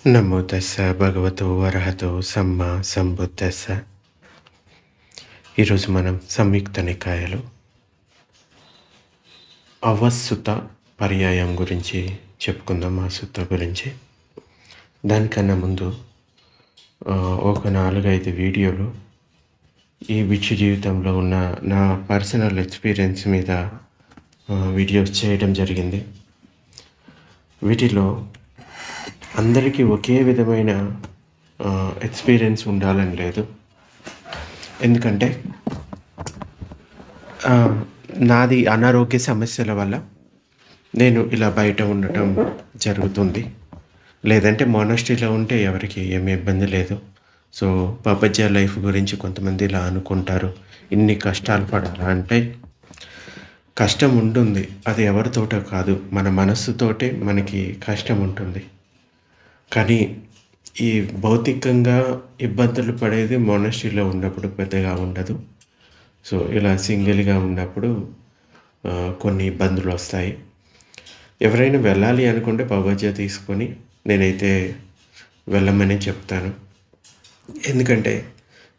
నమో తస్స భగవతో అర్హతో సమ్మా సంబుద్దస్స. ఈరోజు మనం సంయుక్త నికాయలో అవసుత పర్యాయం గురించి చెప్పుకుందాం. ఆ సుత గురించి దానికన్నా ముందు ఒక 4-5 వీడియోలు ఈ బిచ్చు జీవితంలో ఉన్న నా పర్సనల్ ఎక్స్పీరియన్స్ మీద వీడియోస్ చేయడం జరిగింది. వీటిలో అందరికీ ఒకే విధమైన ఎక్స్పీరియన్స్ ఉండాలని లేదు. ఎందుకంటే నాది అనారోగ్య సమస్యల వల్ల నేను ఇలా బయట ఉండటం జరుగుతుంది. లేదంటే మొనాస్ట్రీలో ఉంటే ఎవరికి ఏమీ ఇబ్బంది లేదు. సో పపజ్జా లైఫ్ గురించి కొంతమంది ఇలా అనుకుంటారు, ఇన్ని కష్టాలు పడాలా అంటే కష్టం ఉంటుంది. అది ఎవరితోటో కాదు, మన మనస్సుతోటే మనకి కష్టం ఉంటుంది. కానీ ఈ భౌతికంగా ఇబ్బందులు పడేది మొనాస్ట్రీలో ఉన్నప్పుడు పెద్దగా ఉండదు. సో ఇలా సింగిల్గా ఉన్నప్పుడు కొన్ని ఇబ్బందులు వస్తాయి. ఎవరైనా వెళ్ళాలి అనుకుంటే పపజ్జా తీసుకొని నేనైతే వెళ్ళమని చెప్తాను. ఎందుకంటే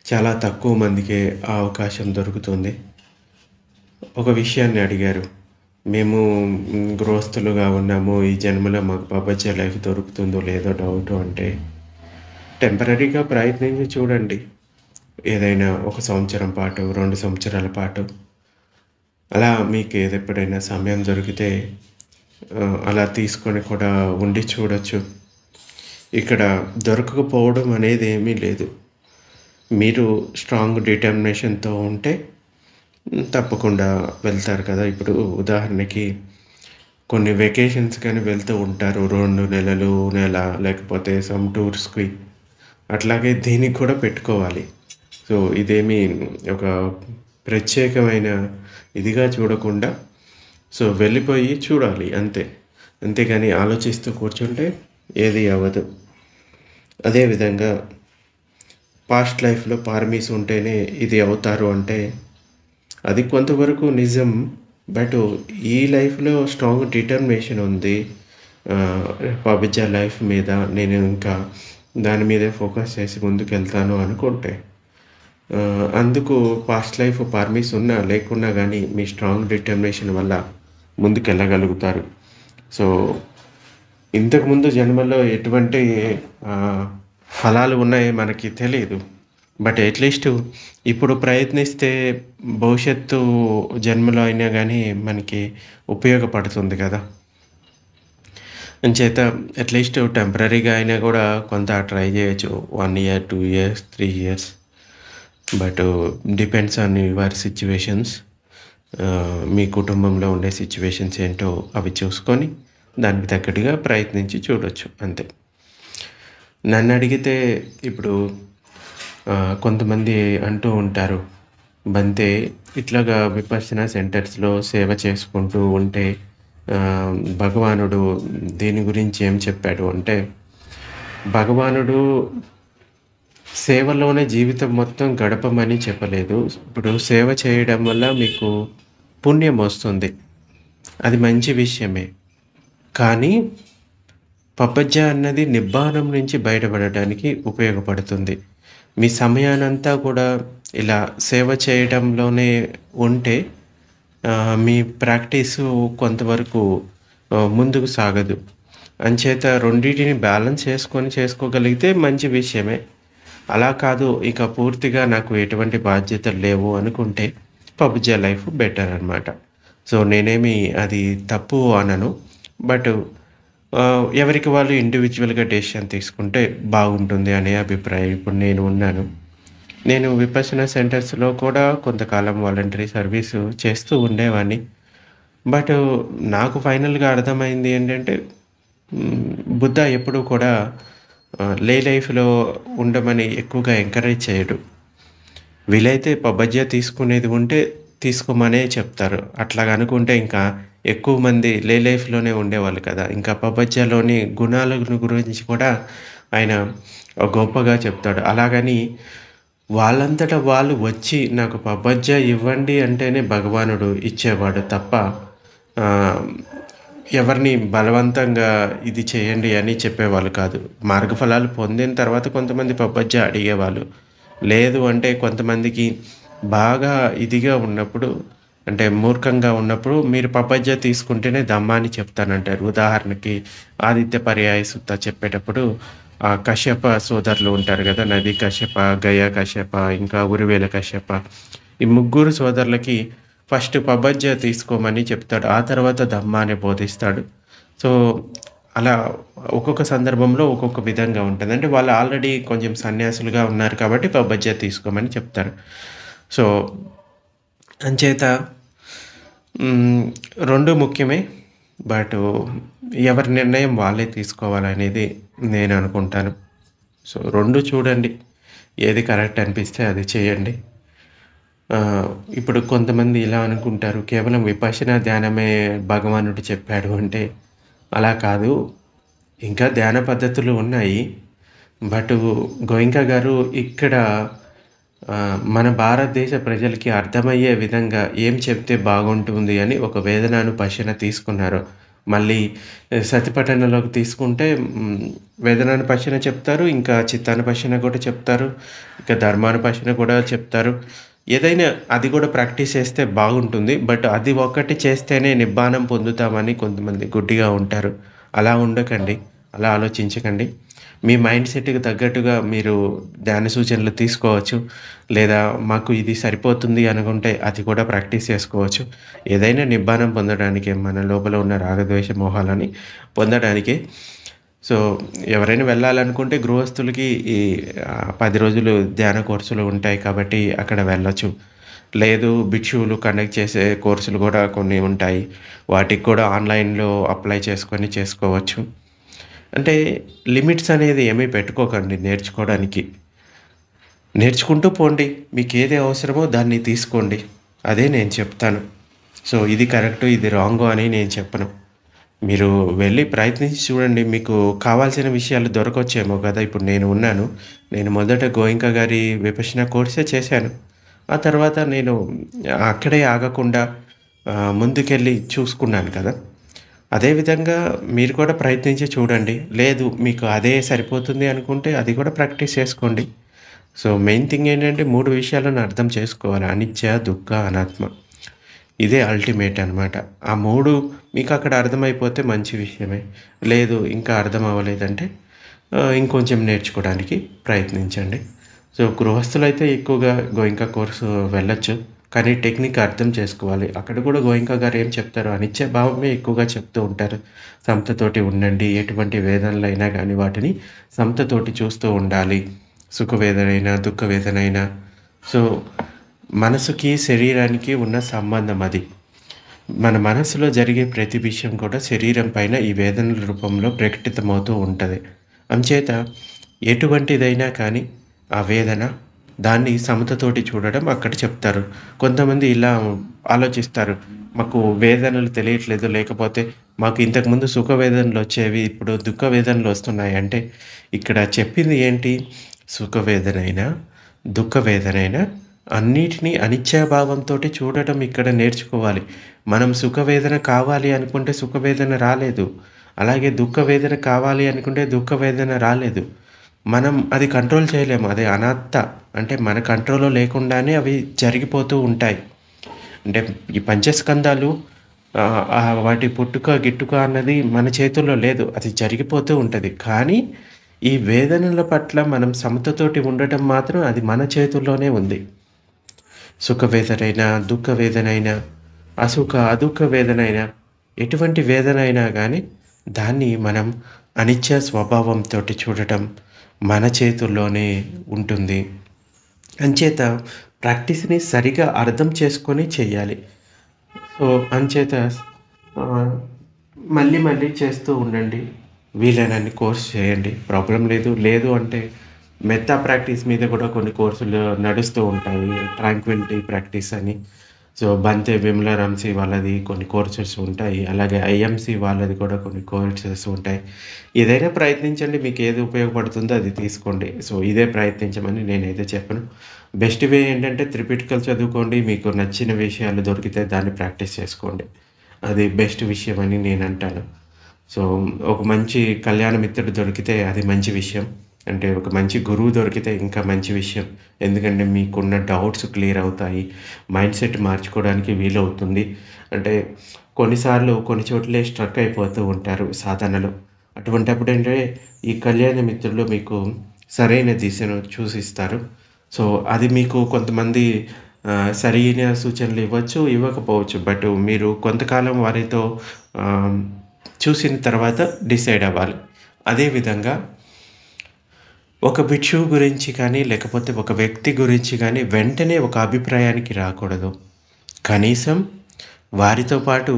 చాలా తక్కువ మందికే ఆ అవకాశం దొరుకుతుంది. ఒక విషయాన్ని అడిగారు, మేము గృహస్థులుగా ఉన్నాము, ఈ జన్మలో మాకు పపజ్జా లైఫ్ దొరుకుతుందో లేదో డౌట్ అంటే టెంపరీగా ప్రయత్నించి చూడండి. ఏదైనా 1 సంవత్సరం పాటు, 2 సంవత్సరాల పాటు అలా మీకు ఎప్పుడైనా సమయం దొరికితే అలా తీసుకొని కూడా ఉండి చూడొచ్చు. ఇక్కడ దొరకకపోవడం అనేది ఏమీ లేదు. మీరు స్ట్రాంగ్ డిటర్మినేషన్తో ఉంటే తప్పకుండా వెళ్తారు కదా. ఇప్పుడు ఉదాహరణకి కొన్ని వెకేషన్స్ కానీ వెళ్తూ ఉంటారు, 2 నెలలు, నెల, లేకపోతే సమ్ టూర్స్కి. అట్లాగే దీనికి కూడా పెట్టుకోవాలి. సో ఇదేమీ ఒక ప్రత్యేకమైన ఇదిగా చూడకుండా సో వెళ్ళిపోయి చూడాలి అంతే. అంతేగాని ఆలోచిస్తూ కూర్చుంటే ఏది అవ్వదు. అదేవిధంగా పాస్ట్ లైఫ్లో పారమీస్ ఉంటేనే ఇది అవుతారు అంటే అది కొంతవరకు నిజం. బట్ ఈ లైఫ్లో స్ట్రాంగ్ డిటర్మినేషన్ ఉంది పపజ్జా లైఫ్ మీద. నేను ఇంకా దాని మీదే ఫోకస్ చేసి ముందుకు వెళ్తాను అనుకుంటే అందుకు పాస్ట్ లైఫ్ పారమీస్ ఉన్నా లేకున్నా కానీ మీ స్ట్రాంగ్ డిటర్మినేషన్ వల్ల ముందుకు వెళ్ళగలుగుతారు. సో ఇంతకుముందు జన్మలో ఎటువంటి ఫలాలు ఉన్నాయో మనకి తెలియదు. బట్ అట్లీస్ట్ ఇప్పుడు ప్రయత్నిస్తే భవిష్యత్తు జన్మలో అయినా కానీ మనకి ఉపయోగపడుతుంది కదా. అంచేత అట్లీస్ట్ టెంపరీగా అయినా కూడా కొంత ట్రై చేయొచ్చు. 1 year, 2 years, 3 years. But depends on your situations. మీ కుటుంబంలో ఉండే సిచ్యువేషన్స్ ఏంటో అవి చూసుకొని దానికి తగ్గట్టుగా ప్రయత్నించి చూడొచ్చు అంతే. నన్ను అడిగితే ఇప్పుడు కొంతమంది అంటూ ఉంటారు, బంతే ఇట్లాగా విపස්සనా సెంటర్స్లో సేవ చేసుకుంటూ ఉంటే భగవానుడు దీని గురించి ఏం చెప్పాడు అంటే, భగవానుడు సేవలోనే జీవితం మొత్తం గడపమని చెప్పలేదు. ఇప్పుడు సేవ చేయడం వల్ల మీకు పుణ్యం వస్తుంది, అది మంచి విషయమే. కానీ పపజ్జా అన్నది నిబ్బానం నుంచి బయటపడడానికి ఉపయోగపడుతుంది. మీ సమయానంతా కూడా ఇలా సేవ చేయడంలోనే ఉంటే మీ ప్రాక్టీసు కొంతవరకు ముందుకు సాగదు. అంచేత రెండింటిని బ్యాలెన్స్ చేసుకోగలిగితే మంచి విషయమే. అలా కాదు ఇక పూర్తిగా నాకు ఎటువంటి బాధ్యతలు లేవు అనుకుంటే పపజ్జా లైఫ్ బెటర్ అనమాట. సో నేనేమి అది తప్పు అనను. బట్ ఎవరికి వాళ్ళు ఇండివిజువల్గా డెసిషన్ తీసుకుంటే బాగుంటుంది అనే అభిప్రాయం. ఇప్పుడు నేను విపස්සనా సెంటర్స్లో కూడా కొంతకాలం వాలంటరీ సర్వీసు చేస్తూ ఉండేవాడిని. బట్ నాకు ఫైనల్గా అర్థమైంది ఏంటంటే బుద్ధ ఎప్పుడూ కూడా లైఫ్లో ఉండమని ఎక్కువగా ఎంకరేజ్ చేయడు. వీలైతే పపజ్జా తీసుకునేది ఉంటే తీసుకోమనే చెప్తారు. అట్లాగా అనుకుంటే ఇంకా ఎక్కువ మంది లైఫ్లోనే ఉండేవాళ్ళు కదా. ఇంకా పపజ్జాలోని గుణాల గురించి కూడా ఆయన గొప్పగా చెప్తాడు. అలాగని వాళ్ళంతటా వాళ్ళు వచ్చి నాకు పపజ్జా ఇవ్వండి అంటేనే భగవానుడు ఇచ్చేవాడు తప్ప ఎవరిని బలవంతంగా ఇది చేయండి అని చెప్పేవాళ్ళు కాదు. మార్గఫలాలు పొందిన తర్వాత కొంతమంది పబ్బజ్జ అడిగేవాళ్ళు. లేదు అంటే కొంతమందికి బాగా ఇదిగా ఉన్నప్పుడు అంటే మూర్ఖంగా ఉన్నప్పుడు మీరు పబ్బజ్జ తీసుకుంటేనే దమ్మ అని చెప్తానంటారు. ఉదాహరణకి 'ఆదిత్య పర్యాయ సుత్త' చెప్పేటప్పుడు కశ్యప సోదరులు ఉంటారు గదా! నది కశ్యప, గయ కశ్యప, ఇంకా ఉరివేల కశ్యప. ఈ ముగ్గురు సోదరులకి ఫస్ట్ పబ్బజ్జ తీసుకోమని చెప్తాడు. ఆ తర్వాత ధమ్మ అని బోధిస్తాడు. సో, అలా ఒక్కొక్క సందర్భంలో ఒక్కొక్క విధంగా ఉంటది. అంటే వాళ్ళు ఆల్రెడీ కొంచెం సన్యాసులుగా ఉన్నారు కాబట్టి పబ్బజ్జ తీసుకోమని చెప్తారు. సో, అంచేత 2 ముఖ్యమే. బటు ఎవరి నిర్ణయం వాళ్ళే తీసుకోవాలనేది నేను అనుకుంటాను. సో, 2 చూడండి. ఏది కరెక్ట్ అనిపిస్తే అది చేయండి. ఇప్పుడు కొంతమంది ఇలా అనుకుంటారు, కేవలం విపశ్యనా ధ్యానమే భగవానుడు చెప్పాడు అంటే, అలా కాదు. ఇంకా ధ్యాన పద్ధతులు ఉన్నాయి. బటు గోయింకా గారు ఇక్కడ మన భారతదేశ ప్రజలకి అర్థమయ్యే విధంగా ఏం చెప్తే బాగుంటుంది అని ఒక వేదనానుపశ్యన తీసుకున్నారు. మళ్ళీ సతిపట్టణంలోకి తీసుకుంటే వేదనానుపశ్యన చెప్తారు. ఇంకా చిత్తానుపశ్యన కూడా చెప్తారు. ఇంకా ధర్మానుపశ్యన కూడా చెప్తారు. ఏదైనా అది కూడా ప్రాక్టీస్ చేస్తే బాగుంటుంది. బట్ అది ఒక్కటి చేస్తేనే నిబ్బానం పొందుతామని కొంతమంది గుడ్డిగా ఉంటారు. అలా ఉండకండి. అలా ఆలోచించకండి. మీ మైండ్ సెట్‌కి తగ్గట్టుగా మీరు ధ్యాన సూచనలు తీసుకోవచ్చు. లేదా మాకు ఇది సరిపోతుంది అనుకుంటే అది కూడా ప్రాక్టీస్ చేసుకోవచ్చు. ఏదైనా నిబ్బానం పొందడానికే, మన లోపల ఉన్న రాగద్వేష మోహాలని పొందడానికే. సో, ఎవరైనా వెళ్ళాలనుకుంటే గృహస్థులకి ఈ 10 రోజులు ధ్యాన కోర్సులు ఉంటాయి కాబట్టి అక్కడ వెళ్ళొచ్చు. లేదు భిక్షువులు కండక్ట్ చేసే కోర్సులు కూడా కొన్ని ఉంటాయి. వాటికి కూడా ఆన్‌లైన్‌లో అప్లై చేసుకొని చేసుకోవచ్చు. అంటే లిమిట్స్ అనేది ఏమీ పెట్టుకోకండి నేర్చుకోవడానికి. నేర్చుకుంటూ పోండి. మీకేది అవసరమో దాన్ని తీసుకోండి. అదే నేను చెప్తాను. సో, ఇది కరెక్టు, ఇది రాంగు అని నేను చెప్పను. మీరు వెళ్ళి ప్రయత్నించి చూడండి. మీకు కావాల్సిన విషయాలు దొరకొచ్చేమో కదా! ఇప్పుడు నేను ఉన్నాను. నేను మొదట గోయింకా గారి విపశ్యన కోర్సే చేశాను. ఆ తర్వాత నేను అక్కడే ఆగకుండా ముందుకెళ్ళి చూసుకున్నాను కదా! అదే విధంగా మీరు కూడా ప్రయత్నించి చూడండి. లేదు మీకు అదే సరిపోతుంది అనుకుంటే అది కూడా ప్రాక్టీస్ చేసుకోండి. సో, మెయిన్ థింగ్ ఏంటంటే 3 విషయాలను అర్థం చేసుకోవాలి. అనిత్య, దుఃఖ, అనాత్మ. ఇదే అల్టిమేట్ అనమాట. ఆ 3 మీకక్కడ అర్థమైపోతే మంచి విషయమే. లేదు ఇంకా అర్థం అవ్వలేదంటే ఇంకొంచెం నేర్చుకోవడానికి ప్రయత్నించండి. సో, గృహస్థులైతే ఎక్కువగా గోయింకా కోర్సు వెళ్ళొచ్చు. కానీ టెక్నిక్ అర్థం చేసుకోవాలి. అక్కడ కూడా గోయింకా గారు ఏం చెప్తారో అనిత్య భావమే ఎక్కువగా చెప్తూ ఉంటారు. సమతతోటి ఉండండి. ఎటువంటి వేదనలైనా గానీ వాటిని సమతతోటి చూస్తూ ఉండాలి. సుఖ వేదనైనా, దుఃఖ వేదనైనా. సో, మనసుకి, శరీరానికి ఉన్న సంబంధం అది. మన మనసులో జరిగే ప్రతి విషయం కూడా శరీరం పైన ఈ వేదనల రూపంలో ప్రకటితమవుతూ ఉంటది. అంచేత ఎటువంటిదైనా కానీ ఆ వేదన దాన్ని సమతతోటి చూడడం అక్కడ చెప్తారు. కొంతమంది ఇలా ఆలోచిస్తారు. మాకు వేదనలు తెలియట్లేదు. లేకపోతే మాకు ఇంతకుముందు సుఖ వేదనలొచ్చేవి. ఇప్పుడు దుఃఖ వేదనలొస్తున్నాయి అంటే ఇక్కడ చెప్పింది ఏంటి? సుఖ వేదనైనా, దుఃఖ వేదనైనా అన్నిటిని అనిత్యభావంతోటి చూడటం ఇక్కడ నేర్చుకోవాలి. మనం సుఖవేదన కావాలి అనుకుంటే సుఖవేదన రాలేదు. అలాగే దుఃఖ వేదన కావాలి అనుకుంటే దుఃఖ వేదన రాలేదు. మనం అది కంట్రోల్ చేయలేము. అది అనాత్త. అంటే మన కంట్రోల్‌లో లేకుండానే అవి జరిగిపోతూ ఉంటాయి. అంటే ఈ పంచస్కందాలు వాటి పుట్టుక, గిట్టుక అన్నది మన చేతుల్లో లేదు. అది జరిగిపోతూ ఉంటది. కానీ ఈ వేదనల పట్ల మనం సమతతోటి ఉండటం మాత్రం అది మన చేతుల్లోనే ఉంది. సుఖ వేదనైనా, దుఃఖ వేదనైనా, అదుఃఖ వేదనైనా, ఎటువంటి వేదనైనా గానీ దాన్ని మనం అనిత్య స్వభావంతోటి చూడటం మన చేతుల్లోనే ఉంటుంది. అంచేత ప్రాక్టీస్‌ని సరిగా అర్థం చేసుకొని చెయ్యాలి. సో, అంచేత మళ్ళీ మళ్ళీ చేస్తూ ఉండండి. వీలైనన్ని కోర్స్ చేయండి. ప్రాబ్లమ్ లేదు. లేదు అంటే మెత్తా ప్రాక్టీస్ మీద కూడా కొన్ని కోర్సులు నడుస్తూ ఉంటాయి. ట్రాంక్విలిటీ ప్రాక్టీస్ అని. సో, బంతే విమలా రామ్సీ వాళ్ళది కొన్ని కోర్సెస్ ఉంటాయి. అలాగే ఐఎంసీ వాళ్ళది కూడా కొన్ని కోర్సెస్ ఉంటాయి. ఏదైనా ప్రయత్నించండి. మీకు ఏది ఉపయోగపడుతుందో అది తీసుకోండి. సో, ఇదే ప్రయత్నించమని నేనైతే చెప్పను. బెస్ట్ వే ఏంటంటే త్రిపిటకలు చదువుకోండి. మీకు నచ్చిన విషయాలు దొరికితే దాన్ని ప్రాక్టీస్ చేసుకోండి. అది బెస్ట్ విషయం అని నేను అంటాను. సో, ఒక మంచి కళ్యాణ మిత్రుడు దొరికితే అది మంచి విషయం. అంటే ఒక మంచి గురువు దొరికితే ఇంకా మంచి విషయం. ఎందుకంటే మీకున్న డౌట్స్ క్లియర్ అవుతాయి. మైండ్ సెట్ మార్చుకోవడానికి వీలవుతుంది. అంటే కొన్నిసార్లు కొన్ని చోట్లే స్ట్రక్ అయిపోతూ ఉంటారు సాధనలో. అటువంటప్పుడంటే ఈ కళ్యాణ మిత్రులు మీకు సరైన దిశను చూసిస్తారు. సో, అది మీకు కొంతమంది సరైన సూచనలు ఇవ్వచ్చు, ఇవ్వకపోవచ్చు. బట్ మీరు కొంతకాలం వారితో ఆహ్, చూసిన తర్వాత డిసైడ్ అవ్వాలి. అదేవిధంగా ఒక భిక్షువు గురించి కానీ, లేకపోతే ఒక వ్యక్తి గురించి కానీ వెంటనే ఒక అభిప్రాయానికి రాకూడదు. కనీసం వారితో పాటు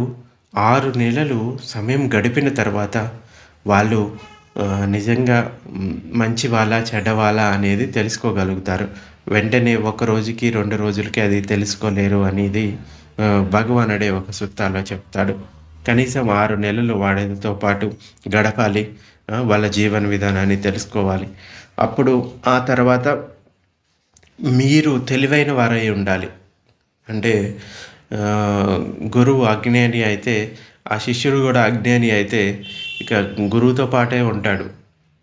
6 నెలలు సమయం గడిపిన తర్వాత వాళ్ళు నిజంగా మంచివాళ్ళా, చెడ్డవాళ్ళా అనేది తెలుసుకోగలుగుతారు. వెంటనే ఒక రోజుకి, 2 రోజులకి అది తెలుసుకోలేరు అనేది భగవానుడే ఒక సూక్తాల్లో చెప్తాడు. కనీసం 6 నెలలు వాడితో పాటు గడపాలి. వాళ్ళ జీవన విధానాన్ని తెలుసుకోవాలి. అప్పుడు ఆ తర్వాత మీరు తెలివైన వారై ఉండాలి. అంటే గురువు అజ్ఞాని అయితే, ఆ శిష్యుడు కూడా అజ్ఞాని అయితే ఇక గురువుతో పాటే ఉంటాడు.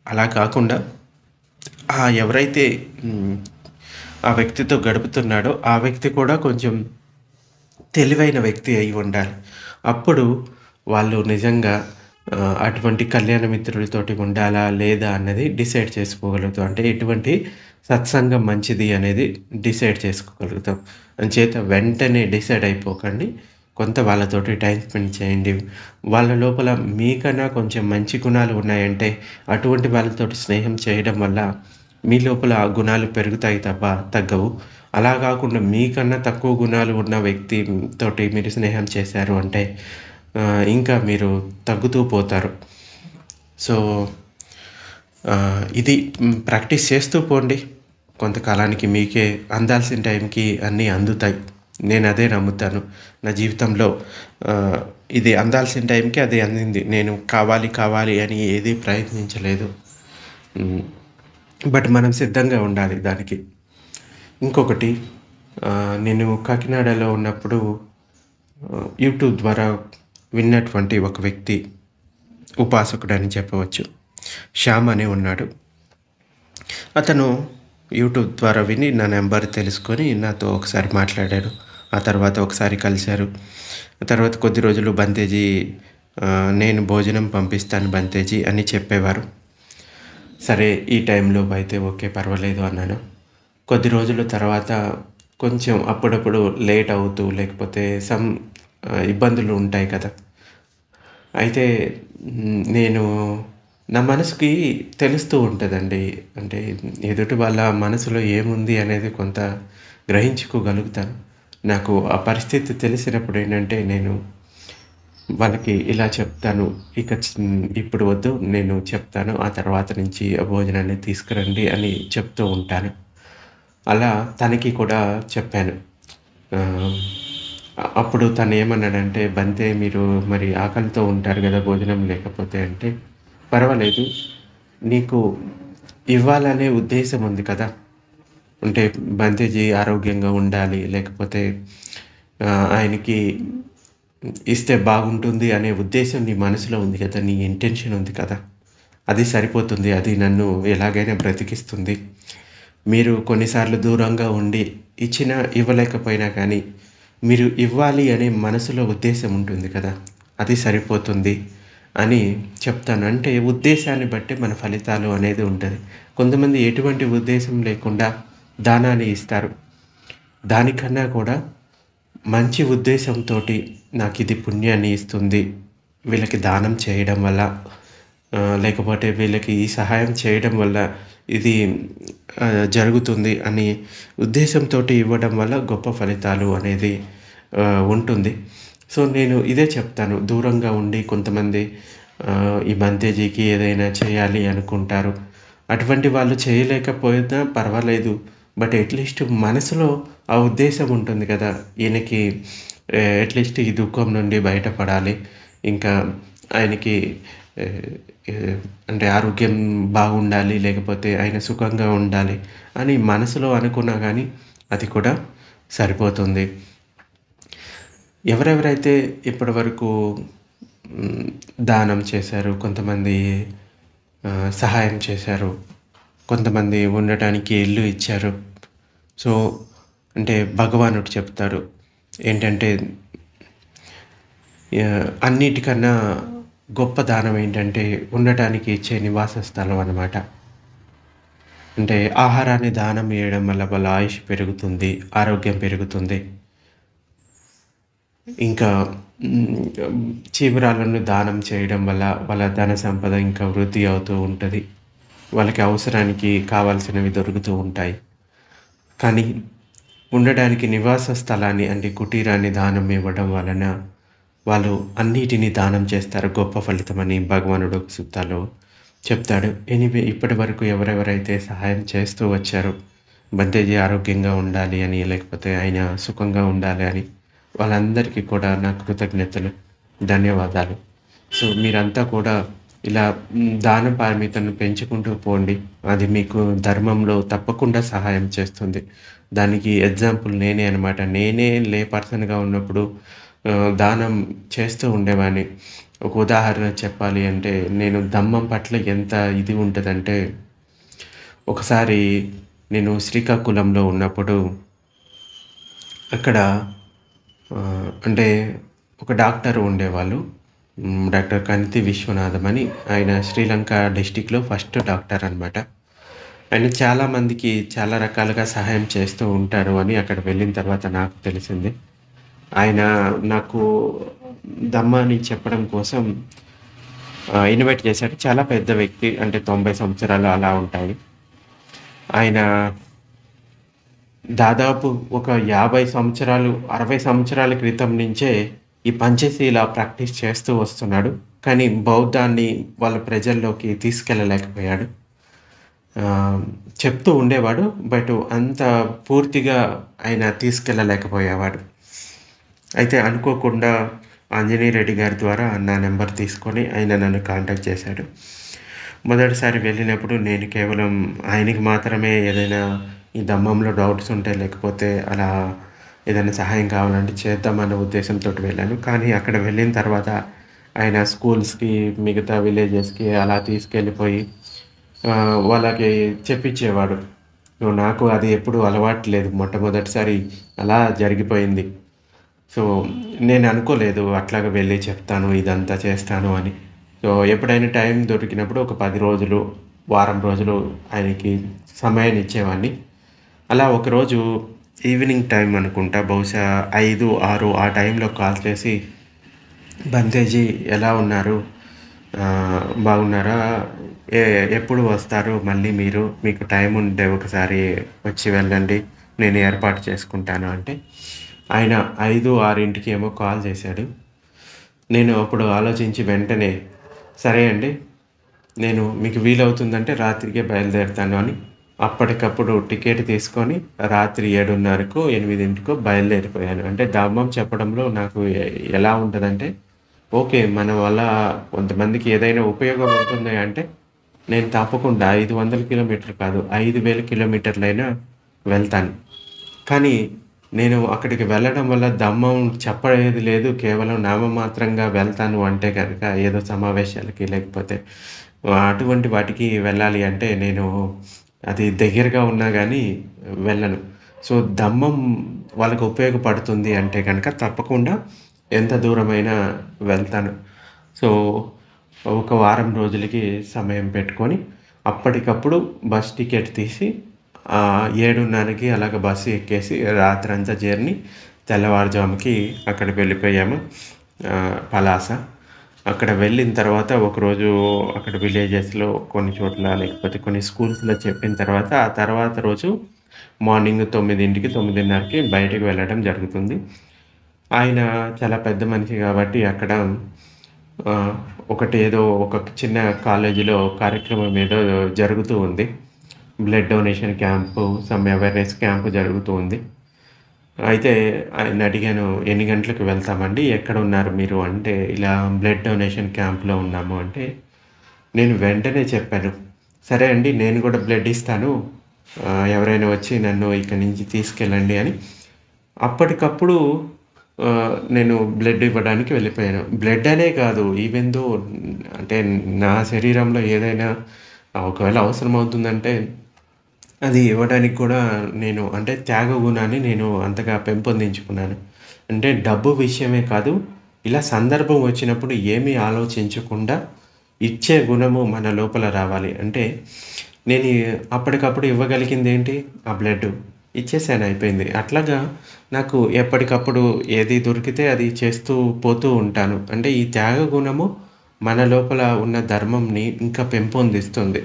అలా కాకుండా ఎవరైతే ఆ వ్యక్తితో గడుపుతున్నాడో ఆ వ్యక్తి కూడా కొంచెం తెలివైన వ్యక్తి అయి ఉండాలి. అప్పుడు వాళ్ళు నిజంగా అటువంటి కళ్యాణ మిత్రులతోటి ఉండాలా లేదా అన్నది డిసైడ్ చేసుకోగలుగుతాం. అంటే ఎటువంటి సత్సంగం మంచిది అనేది డిసైడ్ చేసుకోగలుగుతాం. అంచేత వెంటనే డిసైడ్ అయిపోకండి. కొంత వాళ్ళతోటి టైం స్పెండ్ చేయండి. వాళ్ళ లోపల మీకన్నా కొంచెం మంచి గుణాలు ఉన్నాయంటే అటువంటి వాళ్ళతోటి స్నేహం చేయడం వల్ల మీ లోపల ఆ గుణాలు పెరుగుతాయి తప్ప తగ్గవు. అలా కాకుండా మీకన్నా తక్కువ గుణాలు ఉన్న వ్యక్తి తోటి మీరు స్నేహం చేశారు అంటే ఇంకా మీరు తగ్గుతూ పోతారు. సో, ఇది ప్రాక్టీస్ చేస్తూ పోండి. కొంతకాలానికి మీకే అందాల్సిన టైంకి అన్నీ అందుతాయి. నేను అదే నమ్ముతాను. నా జీవితంలో ఇది అందాల్సిన టైంకి అది అందింది. నేను కావాలి అని ఏదీ ప్రయత్నించలేదు. బట్ మనం సిద్ధంగా ఉండాలి దానికి. ఇంకొకటి, నేను కాకినాడలో ఉన్నప్పుడు యూట్యూబ్ ద్వారా విన్నటువంటి ఒక వ్యక్తి, ఉపాసకుడని చెప్పవచ్చు, శ్యామ్ అని ఉన్నాడు. అతను యూట్యూబ్ ద్వారా విని నా నెంబర్ తెలుసుకొని నాతో ఒకసారి మాట్లాడాడు. ఆ తర్వాత ఒకసారి కలిశారు. ఆ తర్వాత కొద్ది రోజులు బంతేజీ, నేను భోజనం పంపిస్తాను బంతేజీ అని చెప్పేవారు. సరే, ఈ టైంలో అయితే ఓకే, పర్వాలేదు అన్నాను. కొద్ది రోజుల తర్వాత కొంచెం అప్పుడప్పుడు లేట్ అవుతూ లేకపోతే ఇబ్బందులు ఉంటాయి కదా. అయితే నేను నా మనసుకి తెలుస్తూ ఉంటుందండి. అంటే ఎదుటి వాళ్ళ మనసులో ఏముంది అనేది కొంత గ్రహించుకోగలుగుతాను. నాకు ఆ పరిస్థితి తెలిసినప్పుడు ఏంటంటే నేను వాళ్ళకి ఇలా చెప్తాను, ఇప్పుడు వద్దు, నేను చెప్తాను, ఆ తర్వాత నుంచి ఆ భోజనాన్ని తీసుకురండి అని చెప్తూ ఉంటాను. అలా తనకి కూడా చెప్పాను. అప్పుడు తను ఏమన్నాడంటే, బంతే మీరు మరి ఆకలితో ఉంటారు కదా భోజనం లేకపోతే అంటే, పర్వాలేదు, నీకు ఇవ్వాలనే ఉద్దేశం ఉంది కదా. అంటే బంతేజీ ఆరోగ్యంగా ఉండాలి, లేకపోతే ఆయనకి ఇస్తే బాగుంటుంది అనే ఉద్దేశం నీ మనసులో ఉంది కదా, నీ ఇంటెన్షన్ ఉంది కదా, అది సరిపోతుంది. అది నన్ను ఎలాగైనా బ్రతికిస్తుంది. మీరు కొన్నిసార్లు దూరంగా ఉండి ఇవ్వలేకపోయినా కానీ మీరు ఇవ్వాలి అనే మనసులో ఉద్దేశం ఉంటుంది కదా, అది సరిపోతుంది అని చెప్తాను. అంటే ఉద్దేశాన్ని బట్టి మన ఫలితాలు అనేది ఉంటుంది. కొంతమంది ఎటువంటి ఉద్దేశం లేకుండా దానాన్ని ఇస్తారు. దానికన్నా కూడా మంచి ఉద్దేశంతో నాకు ఇది పుణ్యాన్ని ఇస్తుంది, వీళ్ళకి దానం చేయడం వల్ల, లేకపోతే వీళ్ళకి ఈ సహాయం చేయడం వల్ల ఇది జరుగుతుంది అని ఉద్దేశంతో ఇవ్వడం వల్ల గొప్ప ఫలితాలు అనేది ఉంటుంది. సో నేను ఇదే చెప్తాను. దూరంగా ఉండి కొంతమంది ఈ బంతేజీకి ఏదైనా చేయాలి అనుకుంటారు. అటువంటి వాళ్ళు చేయలేకపోయినా పర్వాలేదు, బట్ అట్లీస్ట్ మనసులో ఆ ఉద్దేశం ఉంటుంది కదా, ఈయనకి అట్లీస్ట్ ఈ దుఃఖం నుండి బయటపడాలి, ఇంకా ఆయనకి అంటే ఆరోగ్యం బాగుండాలి, లేకపోతే ఆయన సుఖంగా ఉండాలి అని మనసులో అనుకున్నా కానీ అది కూడా సరిపోతుంది. ఎవరెవరైతే ఇప్పటివరకు దానం చేశారు, కొంతమంది సహాయం చేశారు, కొంతమంది ఉండటానికి ఇల్లు ఇచ్చారు. సో, అంటే భగవానుడు చెప్తాడు ఏంటంటే, అన్నిటికన్నా గొప్ప దానం ఏంటంటే ఉండటానికి ఇచ్చే నివాస స్థలం అన్నమాట. అంటే ఆహారాన్ని దానం ఇయ్యడం వల్ల వాళ్ళ ఆయుష్ పెరుగుతుంది, ఆరోగ్యం పెరుగుతుంది. ఇంకా చీపురాలను దానం చేయడం వల్ల వాళ్ళ ధన సంపద ఇంకా వృద్ధి అవుతూ ఉంటది. వాళ్ళకి అవసరానికి కావాల్సినవి దొరుకుతూ ఉంటాయి. కానీ ఉండడానికి నివాస స్థలాన్ని అంటే కుటీరాన్ని దానం ఇవ్వడం వలన వాళ్ళు అన్నిటిని దానం చేస్తారు. గొప్ప ఫలితమని భగవానుడు ఒక సూక్తాలో చెప్తాడు. ఎనీవే ఇప్పటివరకు ఎవరెవరైతే సహాయం చేస్తూ వచ్చారో, బంతేజీ ఆరోగ్యంగా ఉండాలి అని, లేకపోతే ఆయన సుఖంగా ఉండాలి అని వాళ్ళందరికీ కూడా నా కృతజ్ఞతలు, ధన్యవాదాలు. సో, మీరంతా కూడా ఇలా దాన పారమితను పెంచుకుంటూ పోండి. అది మీకు ధర్మంలో తప్పకుండా సహాయం చేస్తుంది. దానికి ఎగ్జాంపుల్ నేనే అనమాట. నేనే లే పర్సన్‌గా ఉన్నప్పుడు దానం చేస్తూ ఉండేవాడిని. ఒక ఉదాహరణ చెప్పాలి అంటే, నేను ధమ్మం పట్ల ఎంత ఇది ఉంటదంటే, ఒకసారి నేను శ్రీకాకుళంలో ఉన్నప్పుడు అక్కడ అంటే ఒక డాక్టర్ ఉండేవాళ్ళు. డాక్టర్ కనితి విశ్వనాథం అని. ఆయన శ్రీలంక డిస్ట్రిక్ట్‌లో ఫస్ట్ డాక్టర్ అనమాట. ఆయన చాలామందికి చాలా రకాలుగా సహాయం చేస్తూ ఉంటారు అని అక్కడ వెళ్ళిన తర్వాత నాకు తెలిసింది. ఆయన నాకు ధమ్మాని చెప్పడం కోసం ఇన్వైట్ చేశాడు. చాలా పెద్ద వ్యక్తి. అంటే 90 సంవత్సరాలు అలా ఉంటాయి. ఆయన దాదాపు ఒక 50 సంవత్సరాలు, 60 సంవత్సరాల క్రితం నుంచే ఈ పంచశీల ప్రాక్టీస్ చేస్తూ వస్తున్నాడు. కానీ బౌద్ధాన్ని వాళ్ళ ప్రజల్లోకి తీసుకెళ్ళలేకపోయాడు. చెప్తూ ఉండేవాడు. బట్ అంత పూర్తిగా ఆయన తీసుకెళ్ళలేకపోయేవాడు. అయితే అనుకోకుండా ఆంజనేయ రెడ్డి గారి ద్వారా నా నెంబర్ తీసుకొని ఆయన నన్ను కాంటాక్ట్ చేశాడు. మొదటిసారి వెళ్ళినప్పుడు నేను కేవలం ఆయనకి మాత్రమే ఏదైనా ఈ ధమ్మంలో డౌట్స్ ఉంటే, లేకపోతే అలా ఏదైనా సహాయం కావాలంటే చేద్దామన్న ఉద్దేశంతో వెళ్ళాను. కానీ అక్కడ వెళ్ళిన తర్వాత ఆయన స్కూల్స్‌కి, మిగతా విలేజెస్‌కి అలా తీసుకెళ్ళిపోయి వాళ్ళకి చెప్పించేవాడు. నాకు అది ఎప్పుడు అలవాటు లేదు. మొట్టమొదటిసారి అలా జరిగిపోయింది. సో, నేను అనుకోలేదు అట్లాగా వెళ్ళి చెప్తాను, ఇదంతా చేస్తాను అని. సో, ఎప్పుడైనా టైం దొరికినప్పుడు ఒక 10 రోజులు, వారం రోజులు ఆయనకి సమయాన్ని ఇచ్చేవాడిని. అలా ఒకరోజు ఈవినింగ్ టైం అనుకుంటా, బహుశా 5, 6 ఆ టైంలో కాల్ చేసి, "బంతేజీ ఎలా ఉన్నారు? బాగున్నారా? ఎప్పుడు వస్తారు మళ్ళీ మీరు? మీకు టైం ఉంటే ఒకసారి వచ్చి వెళ్ళండి. నేను ఏర్పాటు చేసుకుంటాను" అంటే ఆయన 5, 6కి ఏమో కాల్ చేశాడు. నేను అప్పుడు ఆలోచించి వెంటనే, "సరే అండి, నేను మీకు వీలవుతుందంటే రాత్రికే బయలుదేరుతాను" అని అప్పటికప్పుడు టికెట్ తీసుకొని రాత్రి 7:30కో, 8కో బయలుదేరిపోయాను. అంటే ధమ్మం చెప్పడంలో నాకు ఎలా ఉంటదంటే, ఓకే, మన వల్ల కొంతమందికి ఏదైనా ఉపయోగం ఉంటుంది అంటే, నేను తప్పకుండా 500 కిలోమీటర్లు కాదు, 5000 కిలోమీటర్లైనా వెళ్తాను. కానీ నేను అక్కడికి వెళ్ళడం వల్ల ధమ్మం చెప్పేది లేదు. కేవలం నామమాత్రంగా వెళ్తాను అంటే గనక ఏదో సమావేశాలకి, లేకపోతే అటువంటి వాటికి వెళ్ళాలి అంటే నేను అది దగ్గరగా ఉన్నా గానీ వెళ్ళను. సో, ధమ్మం వాళ్ళకి ఉపయోగపడుతుంది అంటే గనక తప్పకుండా ఎంత దూరమైనా వెళ్తాను. సో, ఒక వారం రోజులకి సమయం పెట్టుకొని అప్పటికప్పుడు బస్ టికెట్ తీసి 7:30కి అలాగ బస్సు ఎక్కేసి రాత్రంతా జర్నీ, తెల్లవారుజాముకి అక్కడికి వెళ్ళిపోయాము. పలాస. అక్కడ వెళ్ళిన తర్వాత ఒకరోజు అక్కడ విలేజెస్‌లో కొన్ని చోట్ల, లేకపోతే కొన్ని స్కూల్స్‌లో చెప్పిన తర్వాత, ఆ తర్వాత రోజు మార్నింగ్ 9కి, 9:30కి బయటకి వెళ్ళడం జరుగుతుంది. ఆయన చాలా పెద్ద మనిషి కాబట్టి అక్కడ ఒకటి ఏదో ఒక చిన్న కాలేజీలో కార్యక్రమం ఏదో జరుగుతూ ఉంది. Blood donation camp, some awareness camp జరుగుతూ ఉంది. అయితే ఆయన్నడిగాను, "ఎన్ని గంటలకు వెళ్తామండి? ఎక్కడున్నారు మీరు?" అంటే, "ఇలా బ్లడ్ డొనేషన్ క్యాంప్‌లో ఉన్నాము" అంటే, నేను వెంటనే చెప్పాను, "సరే అండి, నేను కూడా బ్లడ్ ఇస్తాను. ఎవరైనా వచ్చి నన్ను ఇక్కడి నుంచి తీసుకెళ్ళండి" అని. అప్పటికప్పుడు నేను బ్లడ్ ఇవ్వడానికి వెళ్ళిపోయాను. బ్లడ్ అనే కాదు, ఈవెన్ దో అంటే నా శరీరంలో ఏదైనా ఒకవేళ అవసరమవుతుందంటే అది ఇవ్వడానికి కూడా నేను అంటే త్యాగ గుణాన్ని నేను అంతగా పెంపొందించుకున్నాను. అంటే డబ్బు విషయమే కాదు, ఇలా సందర్భం వచ్చినప్పుడు ఏమీ ఆలోచించకుండా ఇచ్చే గుణము మన లోపల రావాలి. అంటే నేను అప్పటికప్పుడు ఇవ్వగలిగిందేంటి? ఆ బ్లడ్డు. ఇచ్చేసాను, అయిపోయింది. అట్లాగా నాకు ఎప్పటికప్పుడు ఏది దొరికితే అది చేస్తూ పోతూ ఉంటాను. అంటే ఈ త్యాగ గుణము మన లోపల ఉన్న ధర్మంని ఇంకా పెంపొందిస్తుంది.